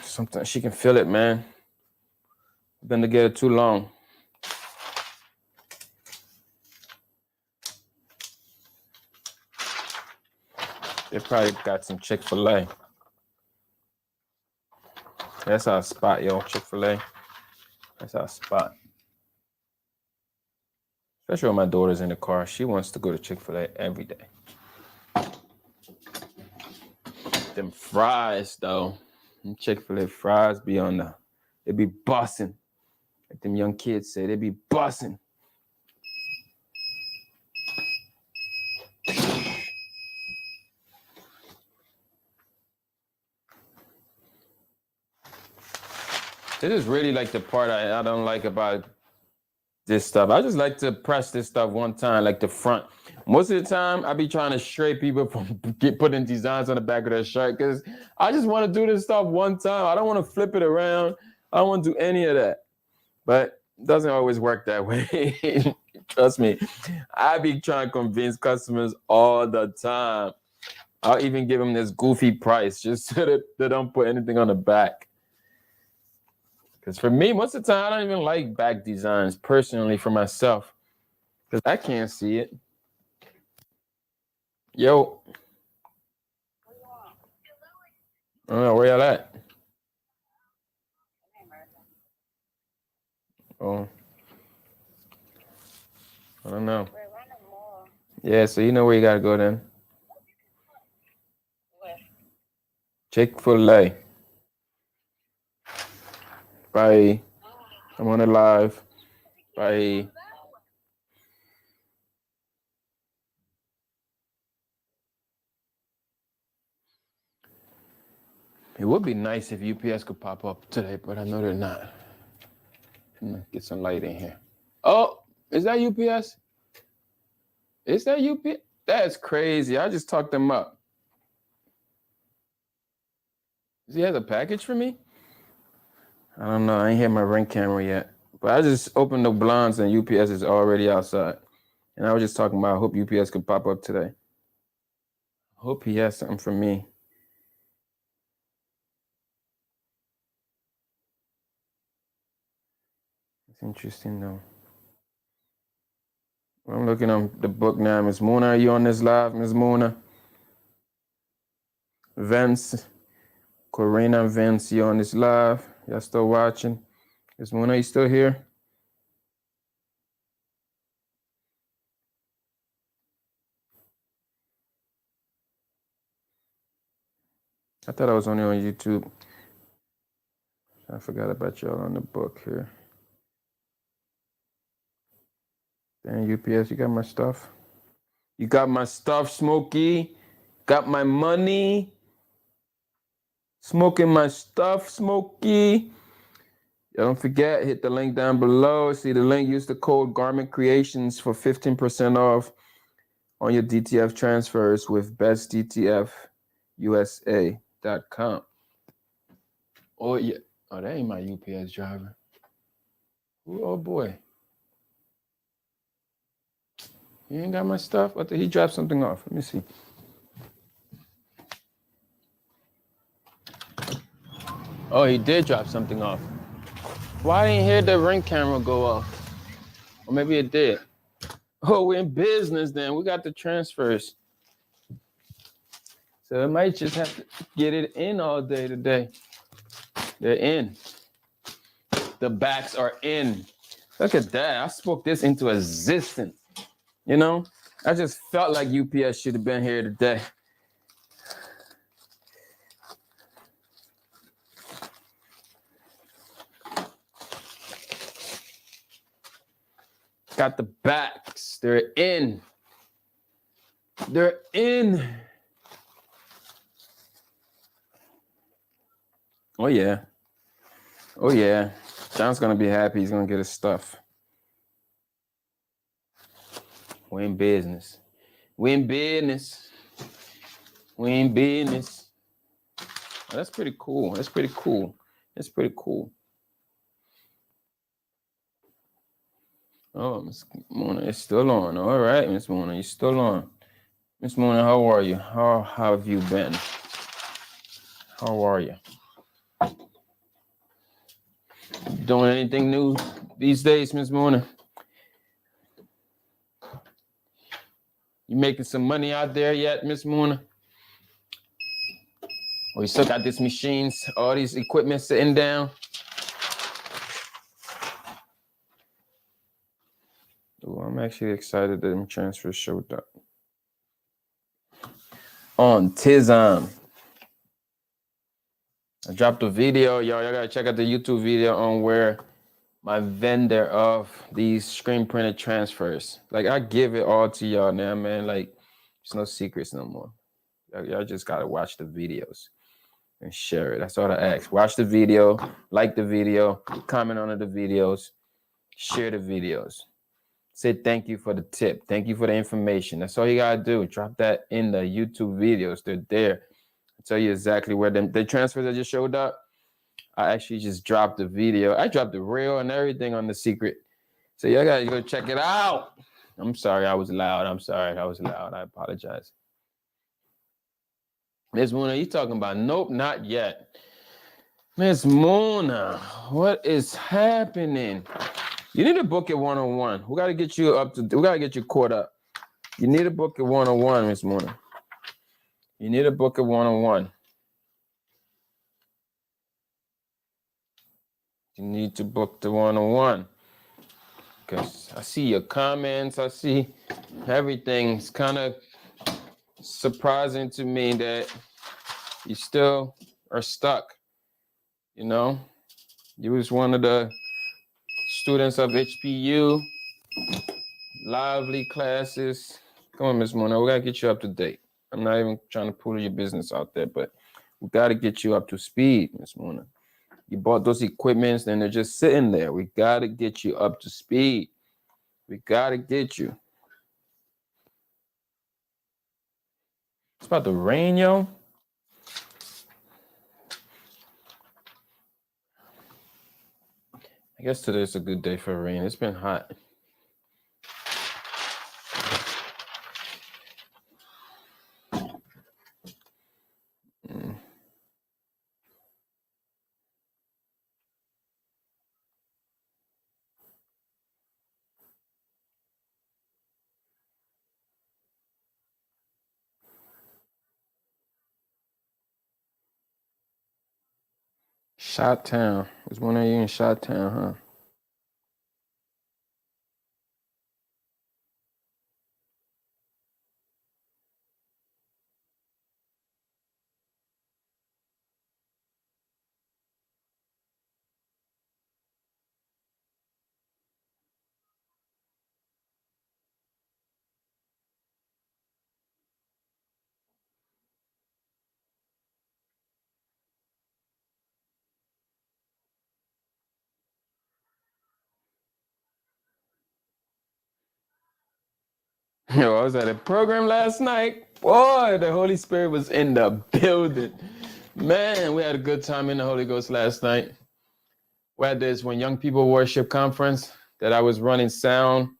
sometimes she can feel it, man. Been together too long. They probably got some Chick-fil-A. That's our spot, yo. Chick-fil-A. That's our spot. Especially when my daughter's in the car. She wants to go to Chick-fil-A every day. Them fries, though. Them Chick-fil-A fries be on the... They be busting. Like them young kids say, they be busting. This is really like the part I don't like about this stuff. I just like to press this stuff one time, like the front. Most of the time, I be trying to stray people from putting designs on the back of their shirt because I just want to do this stuff one time. I don't want to flip it around. I don't want to do any of that. But it doesn't always work that way. Trust me. I be trying to convince customers all the time. I'll even give them this goofy price just so that they don't put anything on the back. Because for me, most of the time, I don't even like back designs personally for myself because I can't see it. Yo. I don't know, where y'all at? Oh. I don't know. Yeah, so you know where you got to go then. Chick-fil-A. Bye. I'm on it live. Bye. It would be nice if UPS could pop up today, but I know they're not. Get some light in here. Oh, is that UPS? Is that UPS? That's crazy. I just talked them up. Does he have a package for me? I don't know. I ain't hit my Ring camera yet. But I just opened the blinds and UPS is already outside. And I was just talking about, I hope UPS could pop up today. Hope he has something for me. It's interesting though. I'm looking on the book now. Ms. Mona, are you on this live, Ms. Mona? Vince, Corina, Vince, you on this live? Y'all still watching? Ms. Mona, you still here? I thought I was only on YouTube. I forgot about y'all on the book here. Damn, UPS, you got my stuff? You got my stuff, Smokey? Got my money? Smoking my stuff, Smokey? Don't forget, hit the link down below. See the link, use the code Garment Creations for 15% off on your DTF transfers with bestdtfusa.com. Oh, yeah. Oh, that ain't my UPS driver. Oh, boy. He ain't got my stuff? I thought he dropped something off. Let me see. Oh, he did drop something off. Why didn't hear the Ring camera go off? Or maybe it did. Oh, we're in business then. We got the transfers. So it might just have to get it in all day today. They're in. The backs are in. Look at that. I spoke this into existence. You know, I just felt like UPS should have been here today. Got the backs. They're in. They're in. Oh, yeah. Oh, yeah. John's going to be happy. He's going to get his stuff. We're in business. We're in business. We're in business. Oh, that's pretty cool. That's pretty cool. That's pretty cool. Oh, Miss Mona is still on. All right, Miss Mona, you're still on. Miss Mona, how are you? How have you been? How are you? Doing anything new these days, Miss Mona? You making some money out there yet, Miss Mona? Or you still got these machines, all these equipment sitting down? Ooh, I'm actually excited that them transfers showed up. On Tizam. I dropped a video, y'all gotta check out the YouTube video on where my vendor of these screen printed transfers. Like, I give it all to y'all now, man. Like, there's no secrets no more. Y'all just gotta watch the videos and share it. That's all I ask. Watch the video, like the video, comment on the videos, share the videos. Say thank you for the tip. Thank you for the information. That's all you gotta do. Drop that in the YouTube videos. They're there. I'll tell you exactly where the transfers that just showed up. I actually just dropped the video. I dropped the reel and everything on the secret. So y'all gotta go check it out. I'm sorry I was loud. I'm sorry I was loud. I apologize. Miss Mona, you talking about? Nope, not yet. Miss Mona, what is happening? You need to book it one-on-one. We gotta get you caught up. You need to book it one-on-one, Miss Mona. You need to book it one-on-one. You need to book the one-on-one. Because I see your comments, I see everything's kind of surprising to me that you still are stuck. You know, you was one of the students of HPU, lively classes. Come on, Miss Mona, we gotta get you up to date. I'm not even trying to pull your business out there, but we gotta get you up to speed, Miss Mona. You bought those equipments and they're just sitting there. We gotta get you up to speed. We gotta get you. It's about to rain, yo. I guess today's a good day for rain. It's been hot. Shot Town. It's one of you in Shot Town, huh? Yo, I was at a program last night. Boy, the Holy Spirit was in the building. Man, we had a good time in the Holy Ghost last night. We had this When Young People Worship conference that I was running sound.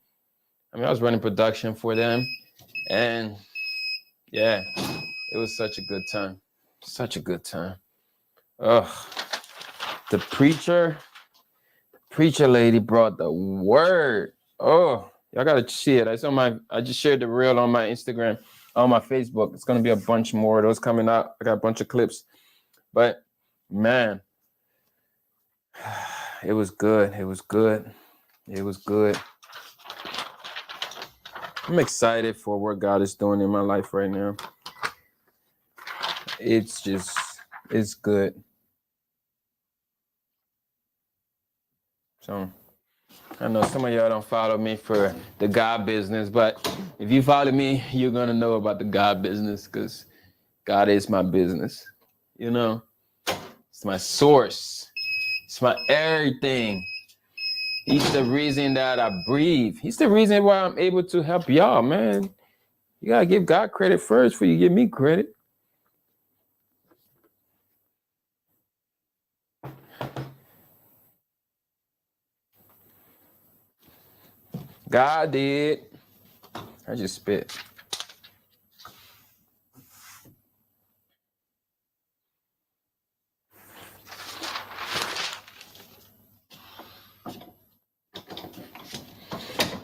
I was running production for them. And yeah, it was such a good time. Such a good time. Ugh. The preacher lady brought the word. Oh, y'all gotta see it. I just shared the reel on my Instagram, on my Facebook. It's gonna be a bunch more of those coming out. I got a bunch of clips. But man, it was good. It was good. It was good. I'm excited for what God is doing in my life right now. It's good. So I know some of y'all don't follow me for the God business, but if you follow me, you're going to know about the God business because God is my business. You know, it's my source. It's my everything. He's the reason that I breathe. He's the reason why I'm able to help y'all, man. You got to give God credit first before you give me credit. Got it. I just spit.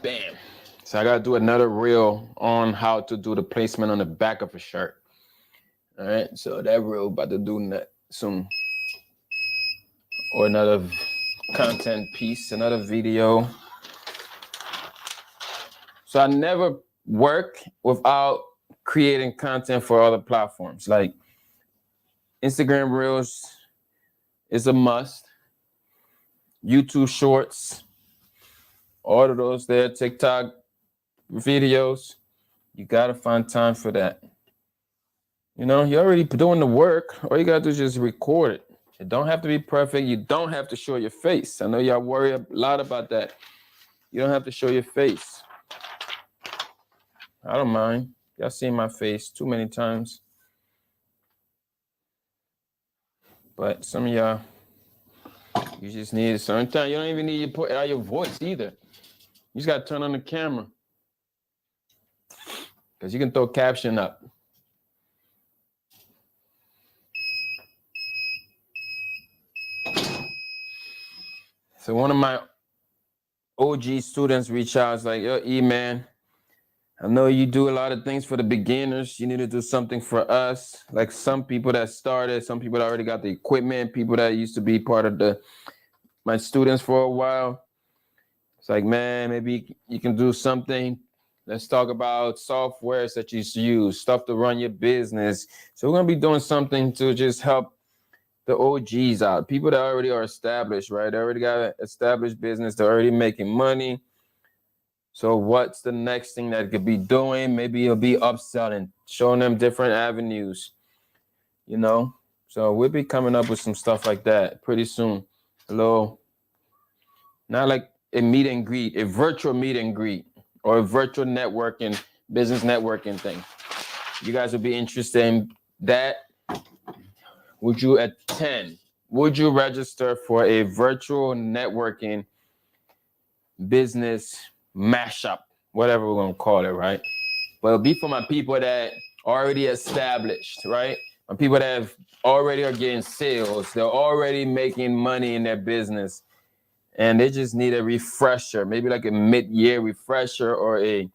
Bam. So I gotta do another reel on how to do the placement on the back of a shirt. All right, so that reel about to do that soon. Or another content piece, another video. So I never work without creating content for other platforms. Like Instagram Reels is a must. YouTube Shorts, all of those there, TikTok videos. You gotta find time for that. You know, you're already doing the work. All you gotta do is just record it. It don't have to be perfect. You don't have to show your face. I know y'all worry a lot about that. You don't have to show your face. I don't mind. Y'all seen my face too many times. But some of y'all, you just need a certain time. You don't even need to put out your voice either. You just gotta turn on the camera. Because you can throw a caption up. So one of my OG students reached out, was like, yo, E-Man, I know you do a lot of things for the beginners. You need to do something for us. Like some people that started, some people that already got the equipment, people that used to be part of my students for a while. It's like, man, maybe you can do something. Let's talk about softwares that you use, stuff to run your business. So we're gonna be doing something to just help the OGs out, people that already are established, right? They already got an established business. They're already making money. So what's the next thing that it could be doing? Maybe it'll be upselling, showing them different avenues, you know? So we'll be coming up with some stuff like that pretty soon. Not like a meet and greet, a virtual meet and greet or a virtual networking, business networking thing. You guys would be interested in that. Would you attend? Would you register for a virtual networking business mashup, whatever we're gonna call it, right? But it'll be for my people that are already established, right? My people that have already are getting sales, they're already making money in their business, and they just need a refresher, maybe like a mid-year refresher or a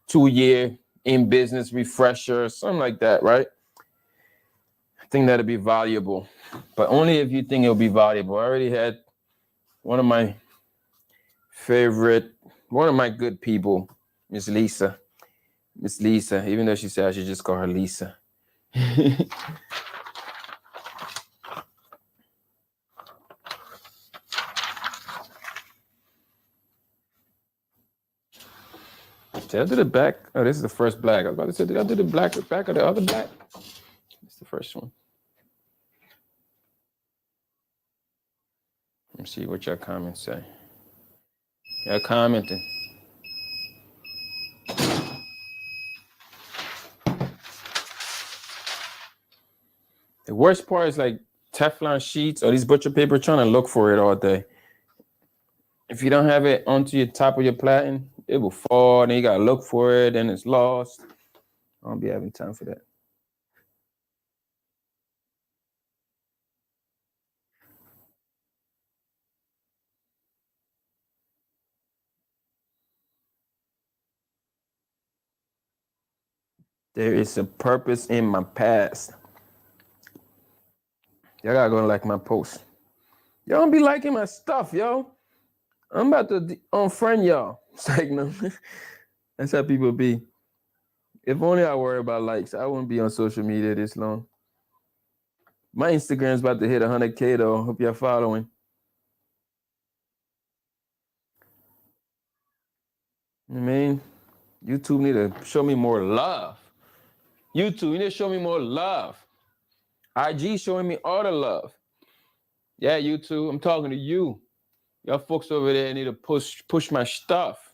2-year in business refresher, something like that, right? I think that'd be valuable, but only if you think it'll be valuable. I already had one of my good people, Miss Lisa, even though she said I should just call her Lisa. Did I do the back? Oh, this is the first black. I was about to say, did I do the back or the other black? It's the first one. Let me see what your comments say. Y'all commenting. The worst part is like Teflon sheets or these butcher paper, trying to look for it all day. If you don't have it onto your top of your platen, it will fall, and you gotta look for it, and it's lost. I won't be having time for that. There is a purpose in my past. Y'all gotta go and like my post. Y'all don't be liking my stuff, yo. I'm about to unfriend y'all. It's like, no. That's how people be. If only I worry about likes, I wouldn't be on social media this long. My Instagram's about to hit 100K though. Hope y'all following. I mean, YouTube need to show me more love. YouTube, you need to show me more love. IG showing me all the love. Yeah, YouTube, I'm talking to you. Y'all folks over there need to push my stuff.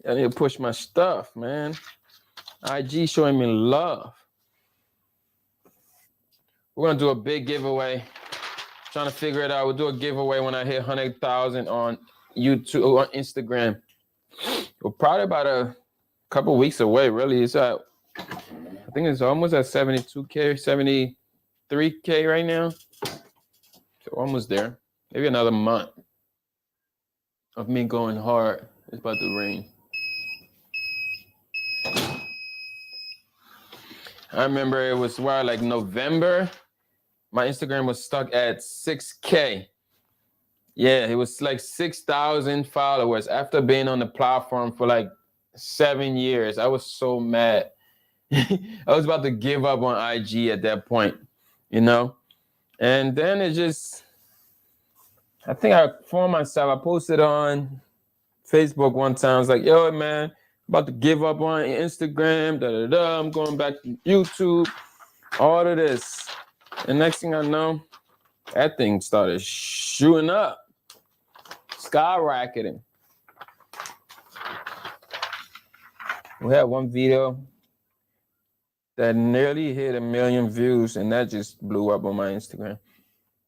I need to push my stuff, man. IG showing me love. We're gonna do a big giveaway. Trying to figure it out. We'll do a giveaway when I hit 100,000 on YouTube or Instagram. We're probably about a couple weeks away, really. It's at, I think it's almost at 72K, 73K right now. So almost there. Maybe another month of me going hard. It's about to rain. I remember it was like November. My Instagram was stuck at 6K. Yeah, it was like 6,000 followers after being on the platform for like 7 years. I was so mad. I was about to give up on IG at that point, you know? And then it just, I think I for myself, I posted on Facebook one time. I was like, yo, man, I'm about to give up on Instagram, I'm going back to YouTube, all of this. And next thing I know, that thing started shooting up, skyrocketing. We had one video that nearly hit 1 million views, and that just blew up on my Instagram.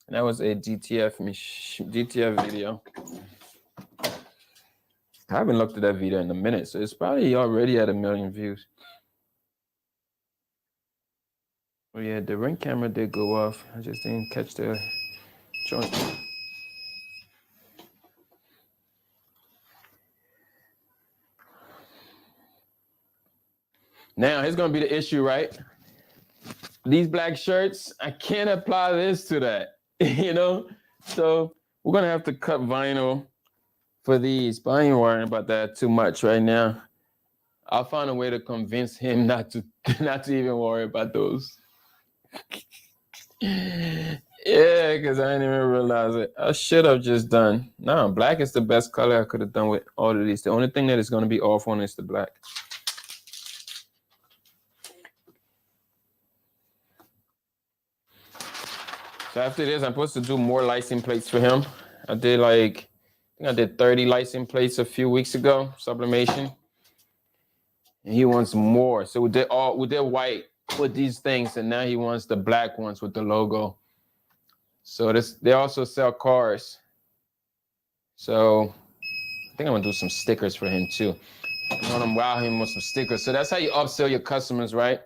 And that was a DTF video. I haven't looked at that video in a minute, so it's probably already at 1 million views. Oh yeah, the ring camera did go off. I just didn't catch the joint. Now, here's gonna be the issue, right? These black shirts, I can't apply this to that, you know? So we're gonna have to cut vinyl for these, but I ain't worrying about that too much right now. I'll find a way to convince him not to even worry about those. Yeah, because I didn't even realize it. I should have just done. No, black is the best color I could have done with all of these. The only thing that is going to be off on is the black. So after this, I'm supposed to do more license plates for him. I think I did 30 license plates a few weeks ago, sublimation. And he wants more. So we did white with these things, and now he wants the black ones with the logo. So they also sell cars. So I think I'm gonna do some stickers for him too. I want to wow him with some stickers. So that's how you upsell your customers, right?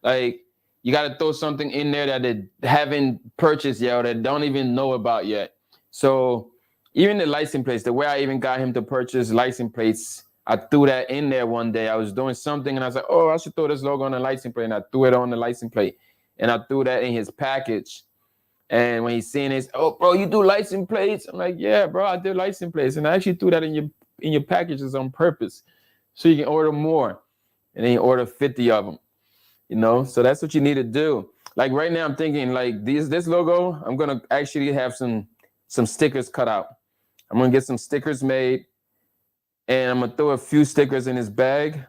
Like you got to throw something in there that they haven't purchased yet or they don't even know about yet. So even the license plates, the way I even got him to purchase license plates, I threw that in there one day. I was doing something and I was like, oh, I should throw this logo on the license plate. And I threw it on the license plate and I threw that in his package. And when he's seeing this, oh, bro, you do license plates? I'm like, yeah, bro, I do license plates. And I actually threw that in your packages on purpose so you can order more. And then you order 50 of them, you know? So that's what you need to do. Like right now, I'm thinking like this logo, I'm going to actually have some stickers cut out. I'm going to get some stickers made and I'm going to throw a few stickers in his bag.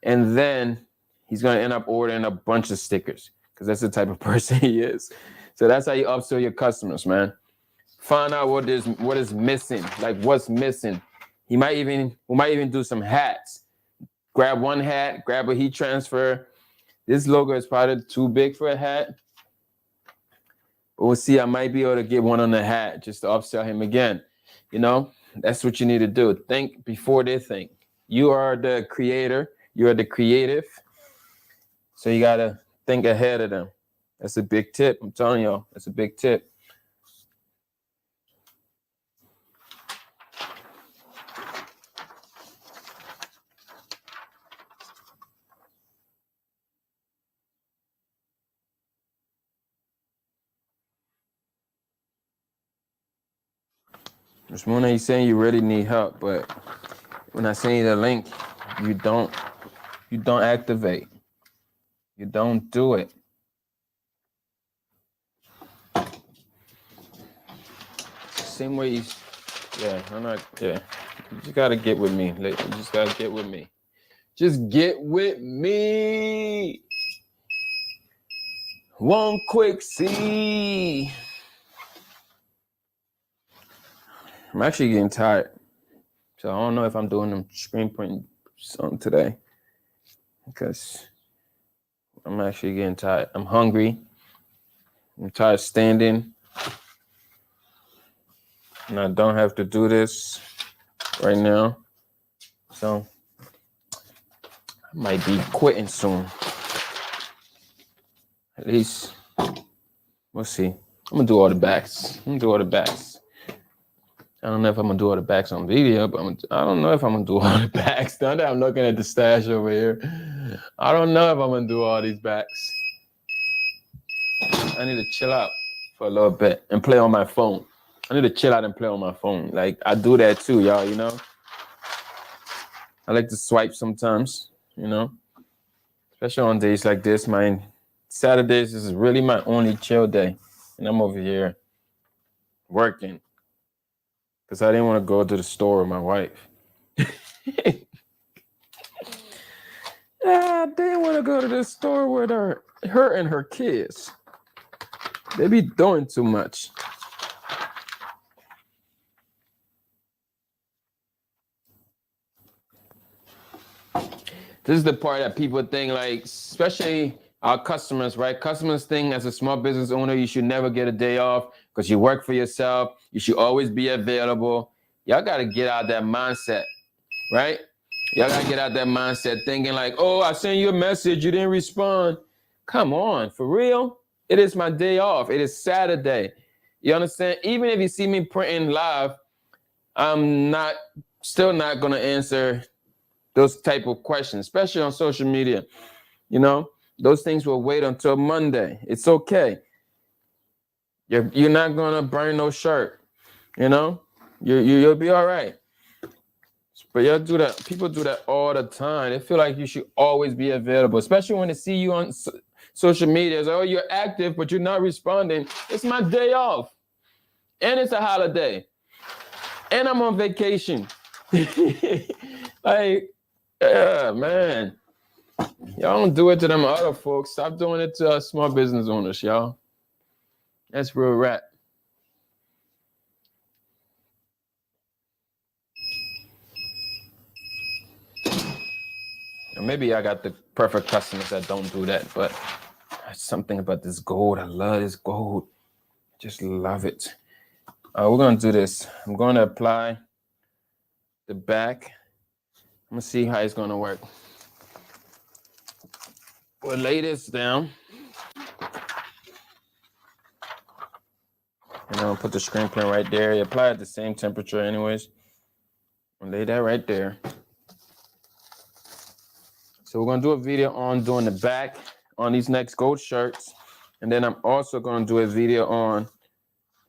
And then he's going to end up ordering a bunch of stickers because that's the type of person he is. So that's how you upsell your customers, man. Find out what is missing, like what's missing. We might even do some hats. Grab one hat, grab a heat transfer. This logo is probably too big for a hat. But we'll see, I might be able to get one on the hat just to upsell him again. You know, that's what you need to do. Think before they think. You are the creator. You are the creative. So you got to think ahead of them. That's a big tip. I'm telling y'all, that's a big tip. Ms. Mona, you're saying you really need help, but when I send you the link, you don't activate. You don't do it. Same way you, you just gotta get with me. You just gotta get with me. Just get with me. One quick see. I'm actually getting tired. So I don't know if I'm doing them screen print something today. Because I'm actually getting tired. I'm hungry. I'm tired of standing. And I don't have to do this right now. So I might be quitting soon. At least, we'll see. I'm gonna do all the backs. I don't know if I'm gonna do all the backs on video, but I don't know if I'm gonna do all the backs. Now that I'm looking at the stash over here, I don't know if I'm gonna do all these backs. I need to chill out for a little bit and play on my phone. I need to chill out and play on my phone. Like, I do that too, y'all, you know? I like to swipe sometimes, you know? Especially on days like this. Saturdays is really my only chill day. And I'm over here working. Because I didn't want to go to the store with my wife. I didn't want to go to the store with her and her kids. They be doing too much. This is the part that people think, like, especially our customers, right? Customers think as a small business owner, you should never get a day off because you work for yourself. You should always be available. Y'all got to get out of that mindset, right? Y'all got to get out of that mindset thinking like, oh, I sent you a message, you didn't respond. Come on, for real? It is my day off. It is Saturday. You understand? Even if you see me printing live, I'm still not going to answer those type of questions, especially on social media. You know, those things will wait until Monday. It's okay. You're not gonna burn no shirt. You know, you'll be all right. But y'all do that. People do that all the time. They feel like you should always be available, especially when they see you on social media. It's like, oh, you're active, but you're not responding. It's my day off, and it's a holiday, and I'm on vacation. Like, yeah, man. Y'all don't do it to them other folks. Stop doing it to us small business owners, y'all. That's real rap. Maybe I got the perfect customers that don't do that, but something about this gold. I love this gold. Just love it. We're going to do this. I'm going to apply the back. I'm going to see how it's going to work. We'll lay this down. And I'll put the screen print right there. You apply at the same temperature anyways. I'll lay that right there. So we're going to do a video on doing the back on these next gold shirts. And then I'm also going to do a video on,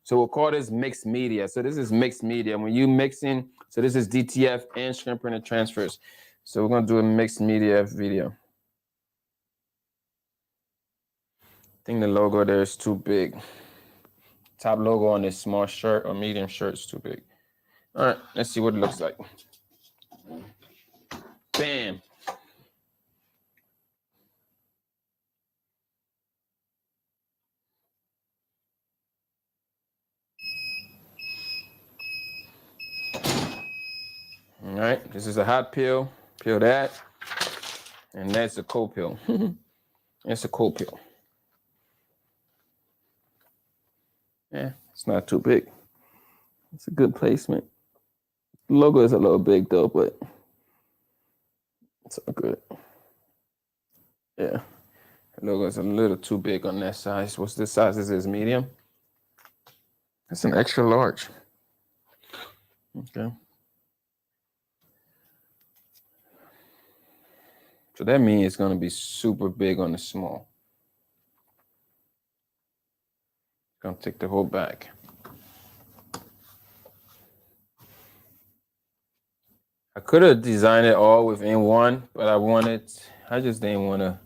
so we'll call this mixed media. So this is mixed media. When you mixing, so this is DTF and screen printed transfers. So we're going to do a mixed media video. I think the logo there is too big. Top logo on this small shirt or medium shirt is too big. All right, let's see what it looks like. Bam. All right, this is a hot peel. Peel that. And that's a cold peel. It's a cold peel. Yeah, it's not too big. It's a good placement. The logo is a little big though, but it's all good. Yeah, the logo is a little too big on that size. What's this size? Is this medium? It's an extra large. Okay. So that means it's going to be super big on the small. Gonna take the whole back. I could have designed it all within one, but I just didn't want to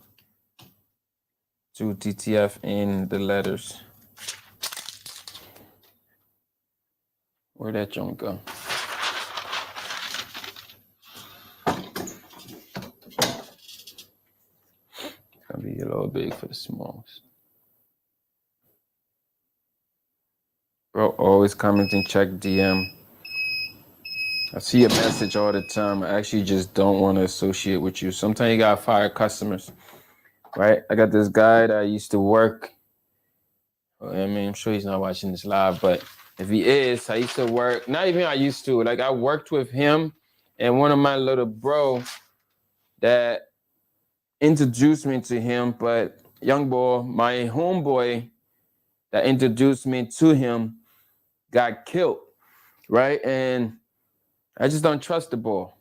do DTF in the letters. Where'd that junk go? It's gonna be a little big for the smalls. Bro, always comment and check DM. I see your message all the time. I actually just don't want to associate with you. Sometimes you gotta fire customers, right? I got this guy that I used to work. I mean, I'm sure he's not watching this live, but If he is, I used to work, not even I used to, like I worked with him and one of my little bro that introduced me to him, but young boy, my homeboy that introduced me to him got killed, right? And I just don't trust the boy.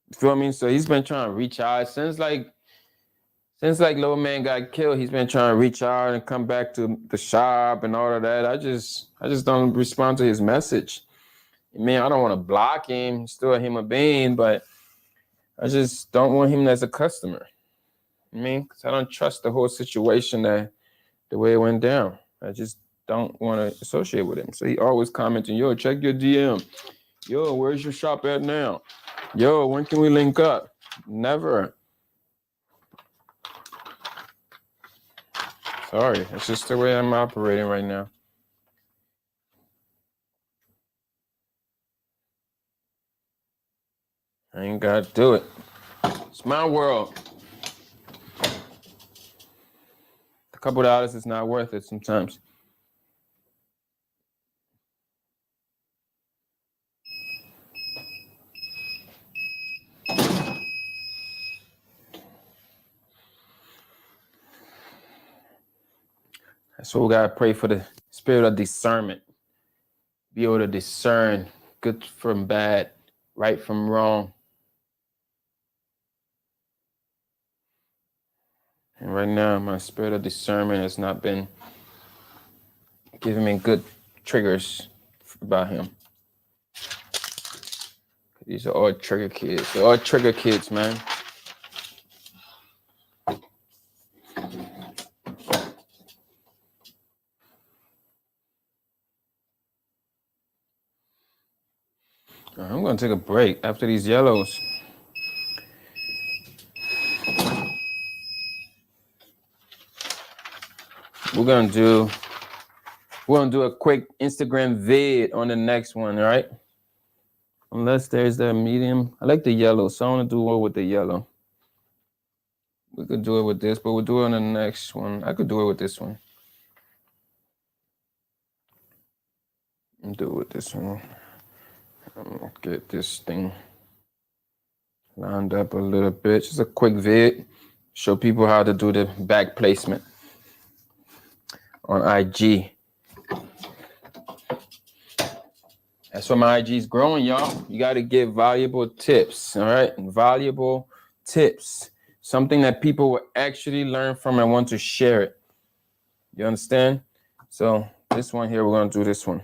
You feel me? So he's been trying to reach out since little man got killed. He's been trying to reach out and come back to the shop and all of that. I just don't respond to his message. I mean, I don't want to block him. He's still a human being, but I just don't want him as a customer. I mean, because I don't trust the whole situation, that the way it went down. I just don't want to associate with him. So he always commenting, yo, check your DM. Yo, where's your shop at now? Yo, when can we link up? Never. Sorry, it's just the way I'm operating right now. I ain't got to do it. It's my world. A couple dollars is not worth it sometimes. So we gotta pray for the spirit of discernment. Be able to discern good from bad, right from wrong. And right now, my spirit of discernment has not been giving me good triggers about him. These are all trigger kids. They're all trigger kids, man. I'm gonna take a break after these yellows. We're gonna do a quick Instagram vid on the next one, all right? Unless there's that medium. I like the yellow, so I want to do one with the yellow. We could do it with this, but we'll do it on the next one. I could do it with this one. Do it with this one. I'm gonna get this thing lined up a little bit. Just a quick vid. Show people how to do the back placement on IG. That's why my IG is growing, y'all. You got to give valuable tips, all right? Valuable tips. Something that people will actually learn from and want to share it. You understand? So this one here, we're going to do this one.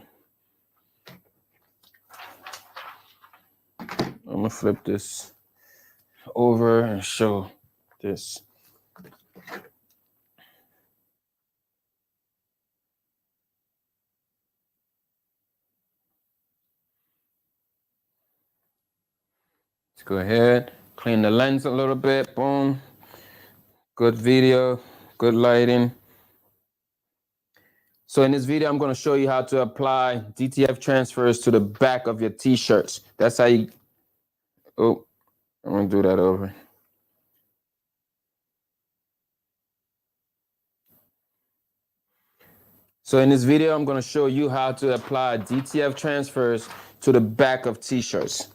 I'm going to flip this over and show this. Let's go ahead, clean the lens a little bit. Boom. Good video, good lighting. So in this video, I'm going to show you how to apply DTF transfers to the back of your t-shirts. That's how you... Oh, I'm going to do that over. So in this video, I'm going to show you how to apply DTF transfers to the back of t-shirts.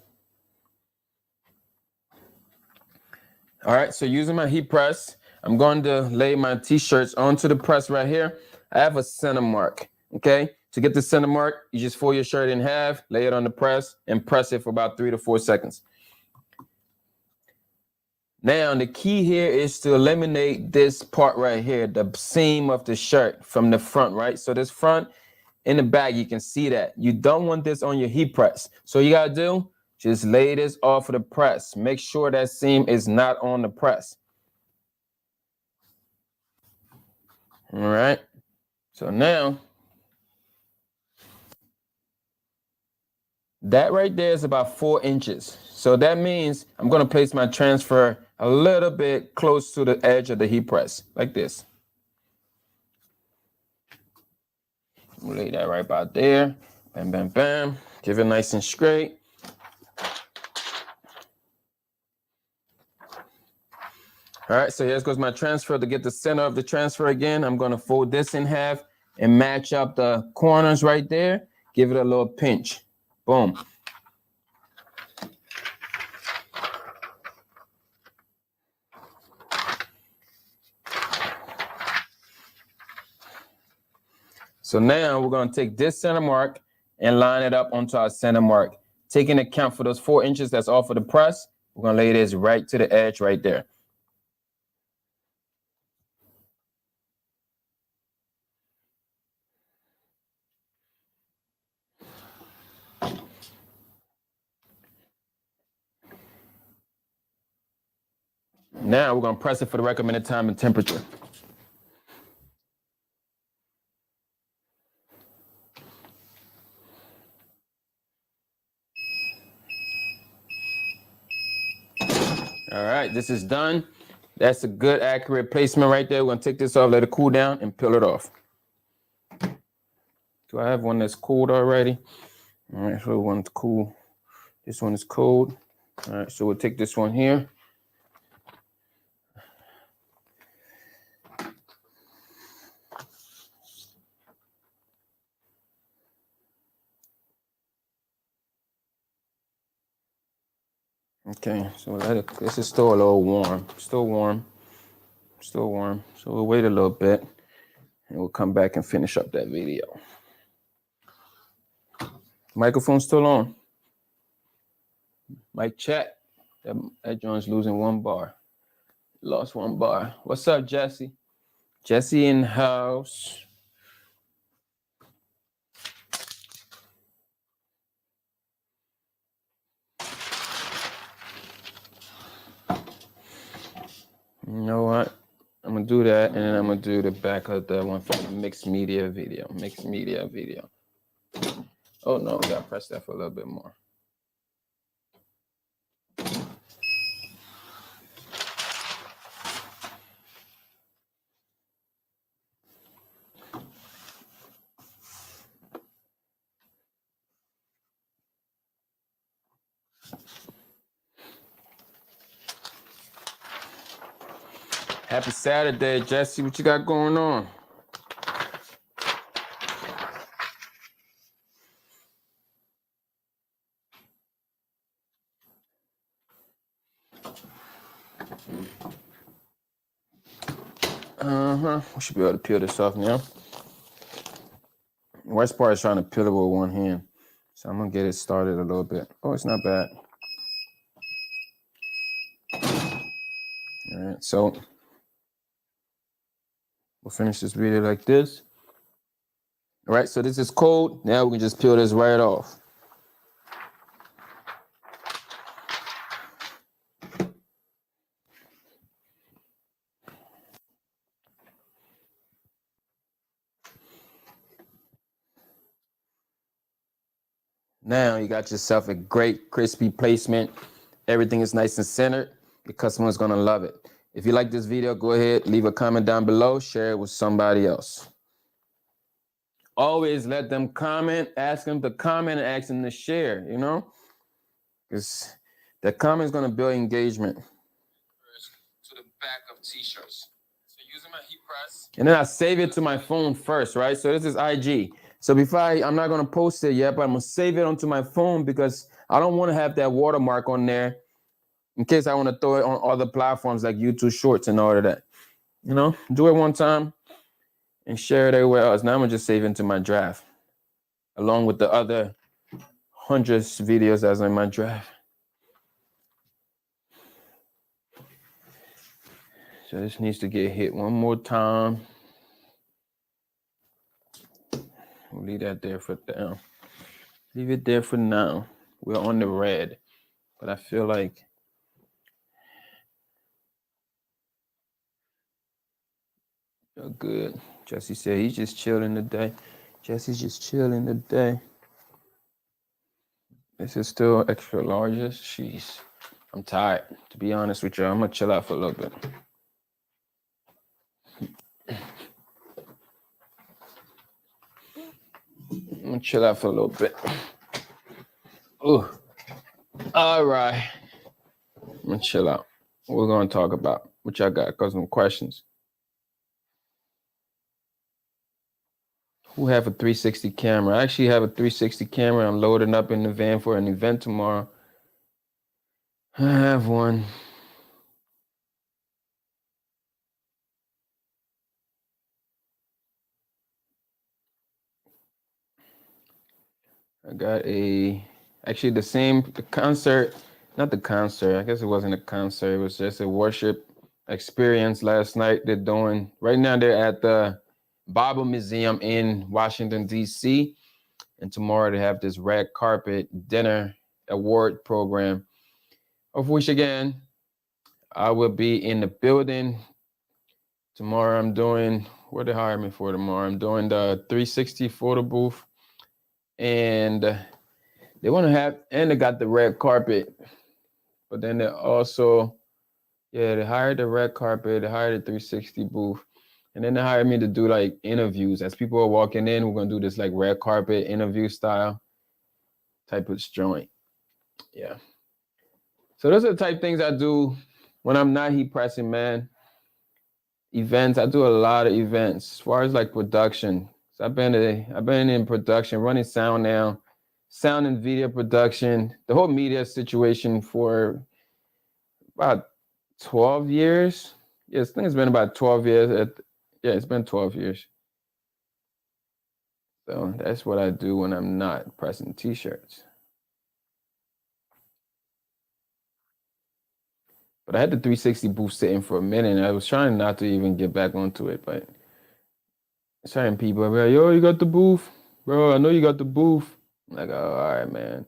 All right, so using my heat press, I'm going to lay my t-shirts onto the press right here. I have a center mark, okay? To get the center mark, you just fold your shirt in half, lay it on the press, and press it for about 3 to 4 seconds. Now, the key here is to eliminate this part right here, the seam of the shirt from the front, right? So this front in the back, you can see that. You don't want this on your heat press. So you got to do, just lay this off of the press. Make sure that seam is not on the press. All right. So now, that right there is about 4 inches. So that means I'm going to place my transfer a little bit close to the edge of the heat press, like this. We'll lay that right about there. Bam, bam, bam. Give it nice and straight. All right, so here goes my transfer. To get the center of the transfer again, I'm going to fold this in half and match up the corners right there. Give it a little pinch. Boom. So now we're going to take this center mark and line it up onto our center mark. Taking account for those 4 inches that's off of the press, we're going to lay this right to the edge right there. Now we're going to press it for the recommended time and temperature. All right, this is done. That's a good, accurate placement right there. We're going to take this off, let it cool down, and peel it off. Do I have one that's cooled already? All right, so one's cool. This one is cold. All right, so we'll take this one here. Okay, so let it, this is still a little warm. Still warm. Still warm. So we'll wait a little bit and we'll come back and finish up that video. Microphone still on. Mic check. That joint's losing 1 bar. Lost 1 bar. What's up, Jesse? Jesse in house. You know what? I'm gonna do that, and then I'm gonna do the back of the one for the mixed media video. Mixed media video. Oh no, we gotta press that for a little bit more. Happy Saturday, Jesse. What you got going on? We should be able to peel this off now. The worst part is trying to peel it with one hand. So I'm gonna get it started a little bit. Oh, it's not bad. All right, so we'll finish this video like this. All right, so this is cold. Now we can just peel this right off. Now you got yourself a great crispy placement. Everything is nice and centered. The customer is gonna love it. If you like this video, go ahead, leave a comment down below, share it with somebody else. Always let them comment, ask them to comment and ask them to share, you know? Because the comment is gonna build engagement. To the back of t-shirts. So using my heat press. And then I save it to my phone first, right? So this is IG. So before I'm not gonna post it yet, but I'm gonna save it onto my phone because I don't want to have that watermark on there in case I want to throw it on other platforms like YouTube Shorts and all of that. You know, do it one time and share it everywhere else. Now I'm gonna just save it into my draft along with the other hundreds of videos that's in my draft. So this needs to get hit one more time. We'll leave that there for now. Leave it there for now. We're on the red, but I feel like you're good. Jesse said he's just chilling today. Jesse's just chilling today. This is still extra largest. Jeez, I'm tired. To be honest with you, I'm gonna chill out for a little bit. I'm gonna chill out for a little bit. Ooh. All right. I'm gonna chill out. What we're gonna talk about? What y'all got? Got some questions. Who have a 360 camera? I actually have a 360 camera. I'm loading up in the van for an event tomorrow. I have one. I got actually the concert, not the concert. I guess it wasn't a concert. It was just a worship experience last night. Right now they're at the Bible Museum in Washington, D.C. And tomorrow they have this red carpet dinner award program, of which again, I will be in the building. Tomorrow what they hire me for tomorrow? I'm doing the 360 photo booth. And they want to have, and they got the red carpet. But then they also, they hired the red carpet, they hired the 360 booth. And then they hired me to do like interviews. As people are walking in, we're going to do this like red carpet interview style type of joint. Yeah. So those are the type of things I do when I'm not heat pressing, man. Events, I do a lot of events. As far as like production, so I've been in production, running sound now, sound and video production, the whole media situation for about 12 years. Yes, I think it's been about 12 years. It's been 12 years. So that's what I do when I'm not pressing t-shirts. But I had the 360 booth sitting for a minute, and I was trying not to even get back onto it, but certain people are like, yo, you got the booth? Bro, I know you got the booth. I'm like, oh, all right, man.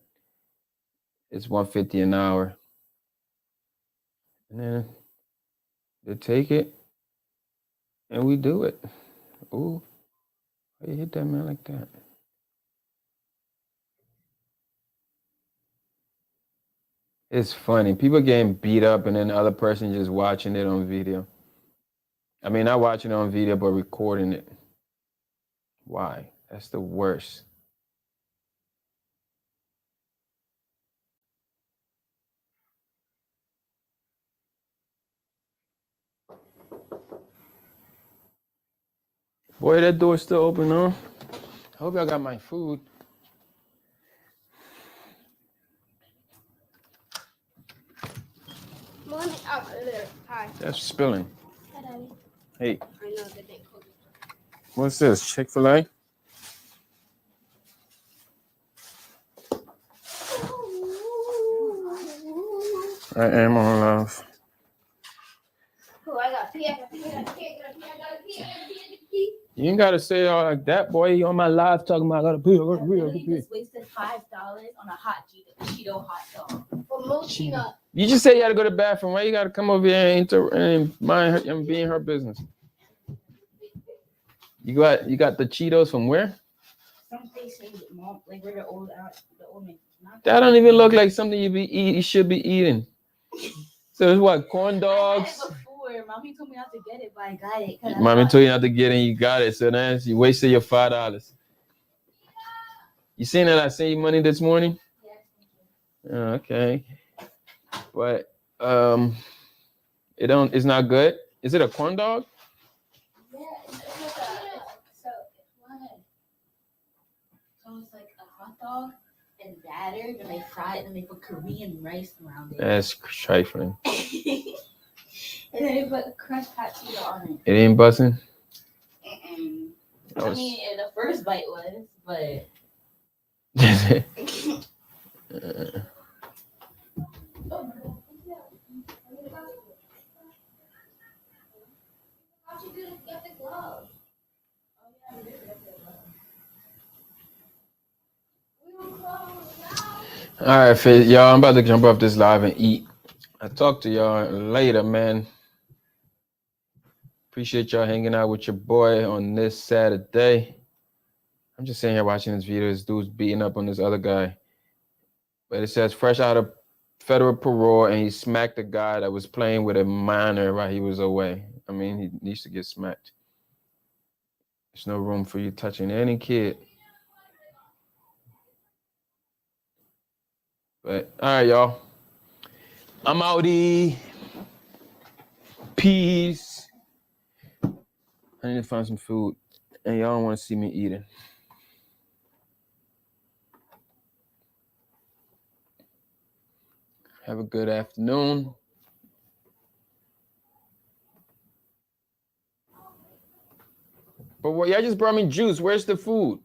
It's $150 an hour. And then they take it, and we do it. Ooh, why you hit that man like that? It's funny. People getting beat up, and then the other person just watching it on video. I mean, not watching it on video, but recording it. Why? That's the worst. Boy, that door's still open, though. I hope y'all got my food. Hi. That's spilling. Hi, Daddy. Hey. I know that they closed. What's this? Chick-fil-A? I am on love. Oh, I got pee. You ain't gotta say it all like that, boy. You on my live talking about I gotta pee. You just wasted $5 on a hot Cheeto hot dog. For Mochina. You just say you had to go to the bathroom. Why you gotta come over here and mind her and be in her business? You got the Cheetos from where? Some place mom, like where the old man. That don't even look like something you should be eating. So it's what, corn dogs? I had it before. Mommy told me not to get it, but I got it. Mommy told you not to get it, and you got it. So then you wasted your $5. You seen that I sent you money this morning? Yes. Okay. But it's not good. Is it a corn dog? Yeah, it's like a hot dog and battered, and they fry it, and they put Korean rice around it. That's trifling. And then they put crushed hot Cheeto on it. It ain't busting? I mean, the first bite was, but... All right, y'all, I'm about to jump off this live and eat. I'll talk to y'all later, man. Appreciate y'all hanging out with your boy on this Saturday. I'm just sitting here watching this video. This dude's beating up on this other guy. But it says fresh out of federal parole, and he smacked a guy that was playing with a minor while he was away. I mean, he needs to get smacked. There's no room for you touching any kid. But all right, y'all. I'm outie. Peace. I need to find some food. And y'all don't want to see me eating. Have a good afternoon. But what, y'all just brought me juice. Where's the food?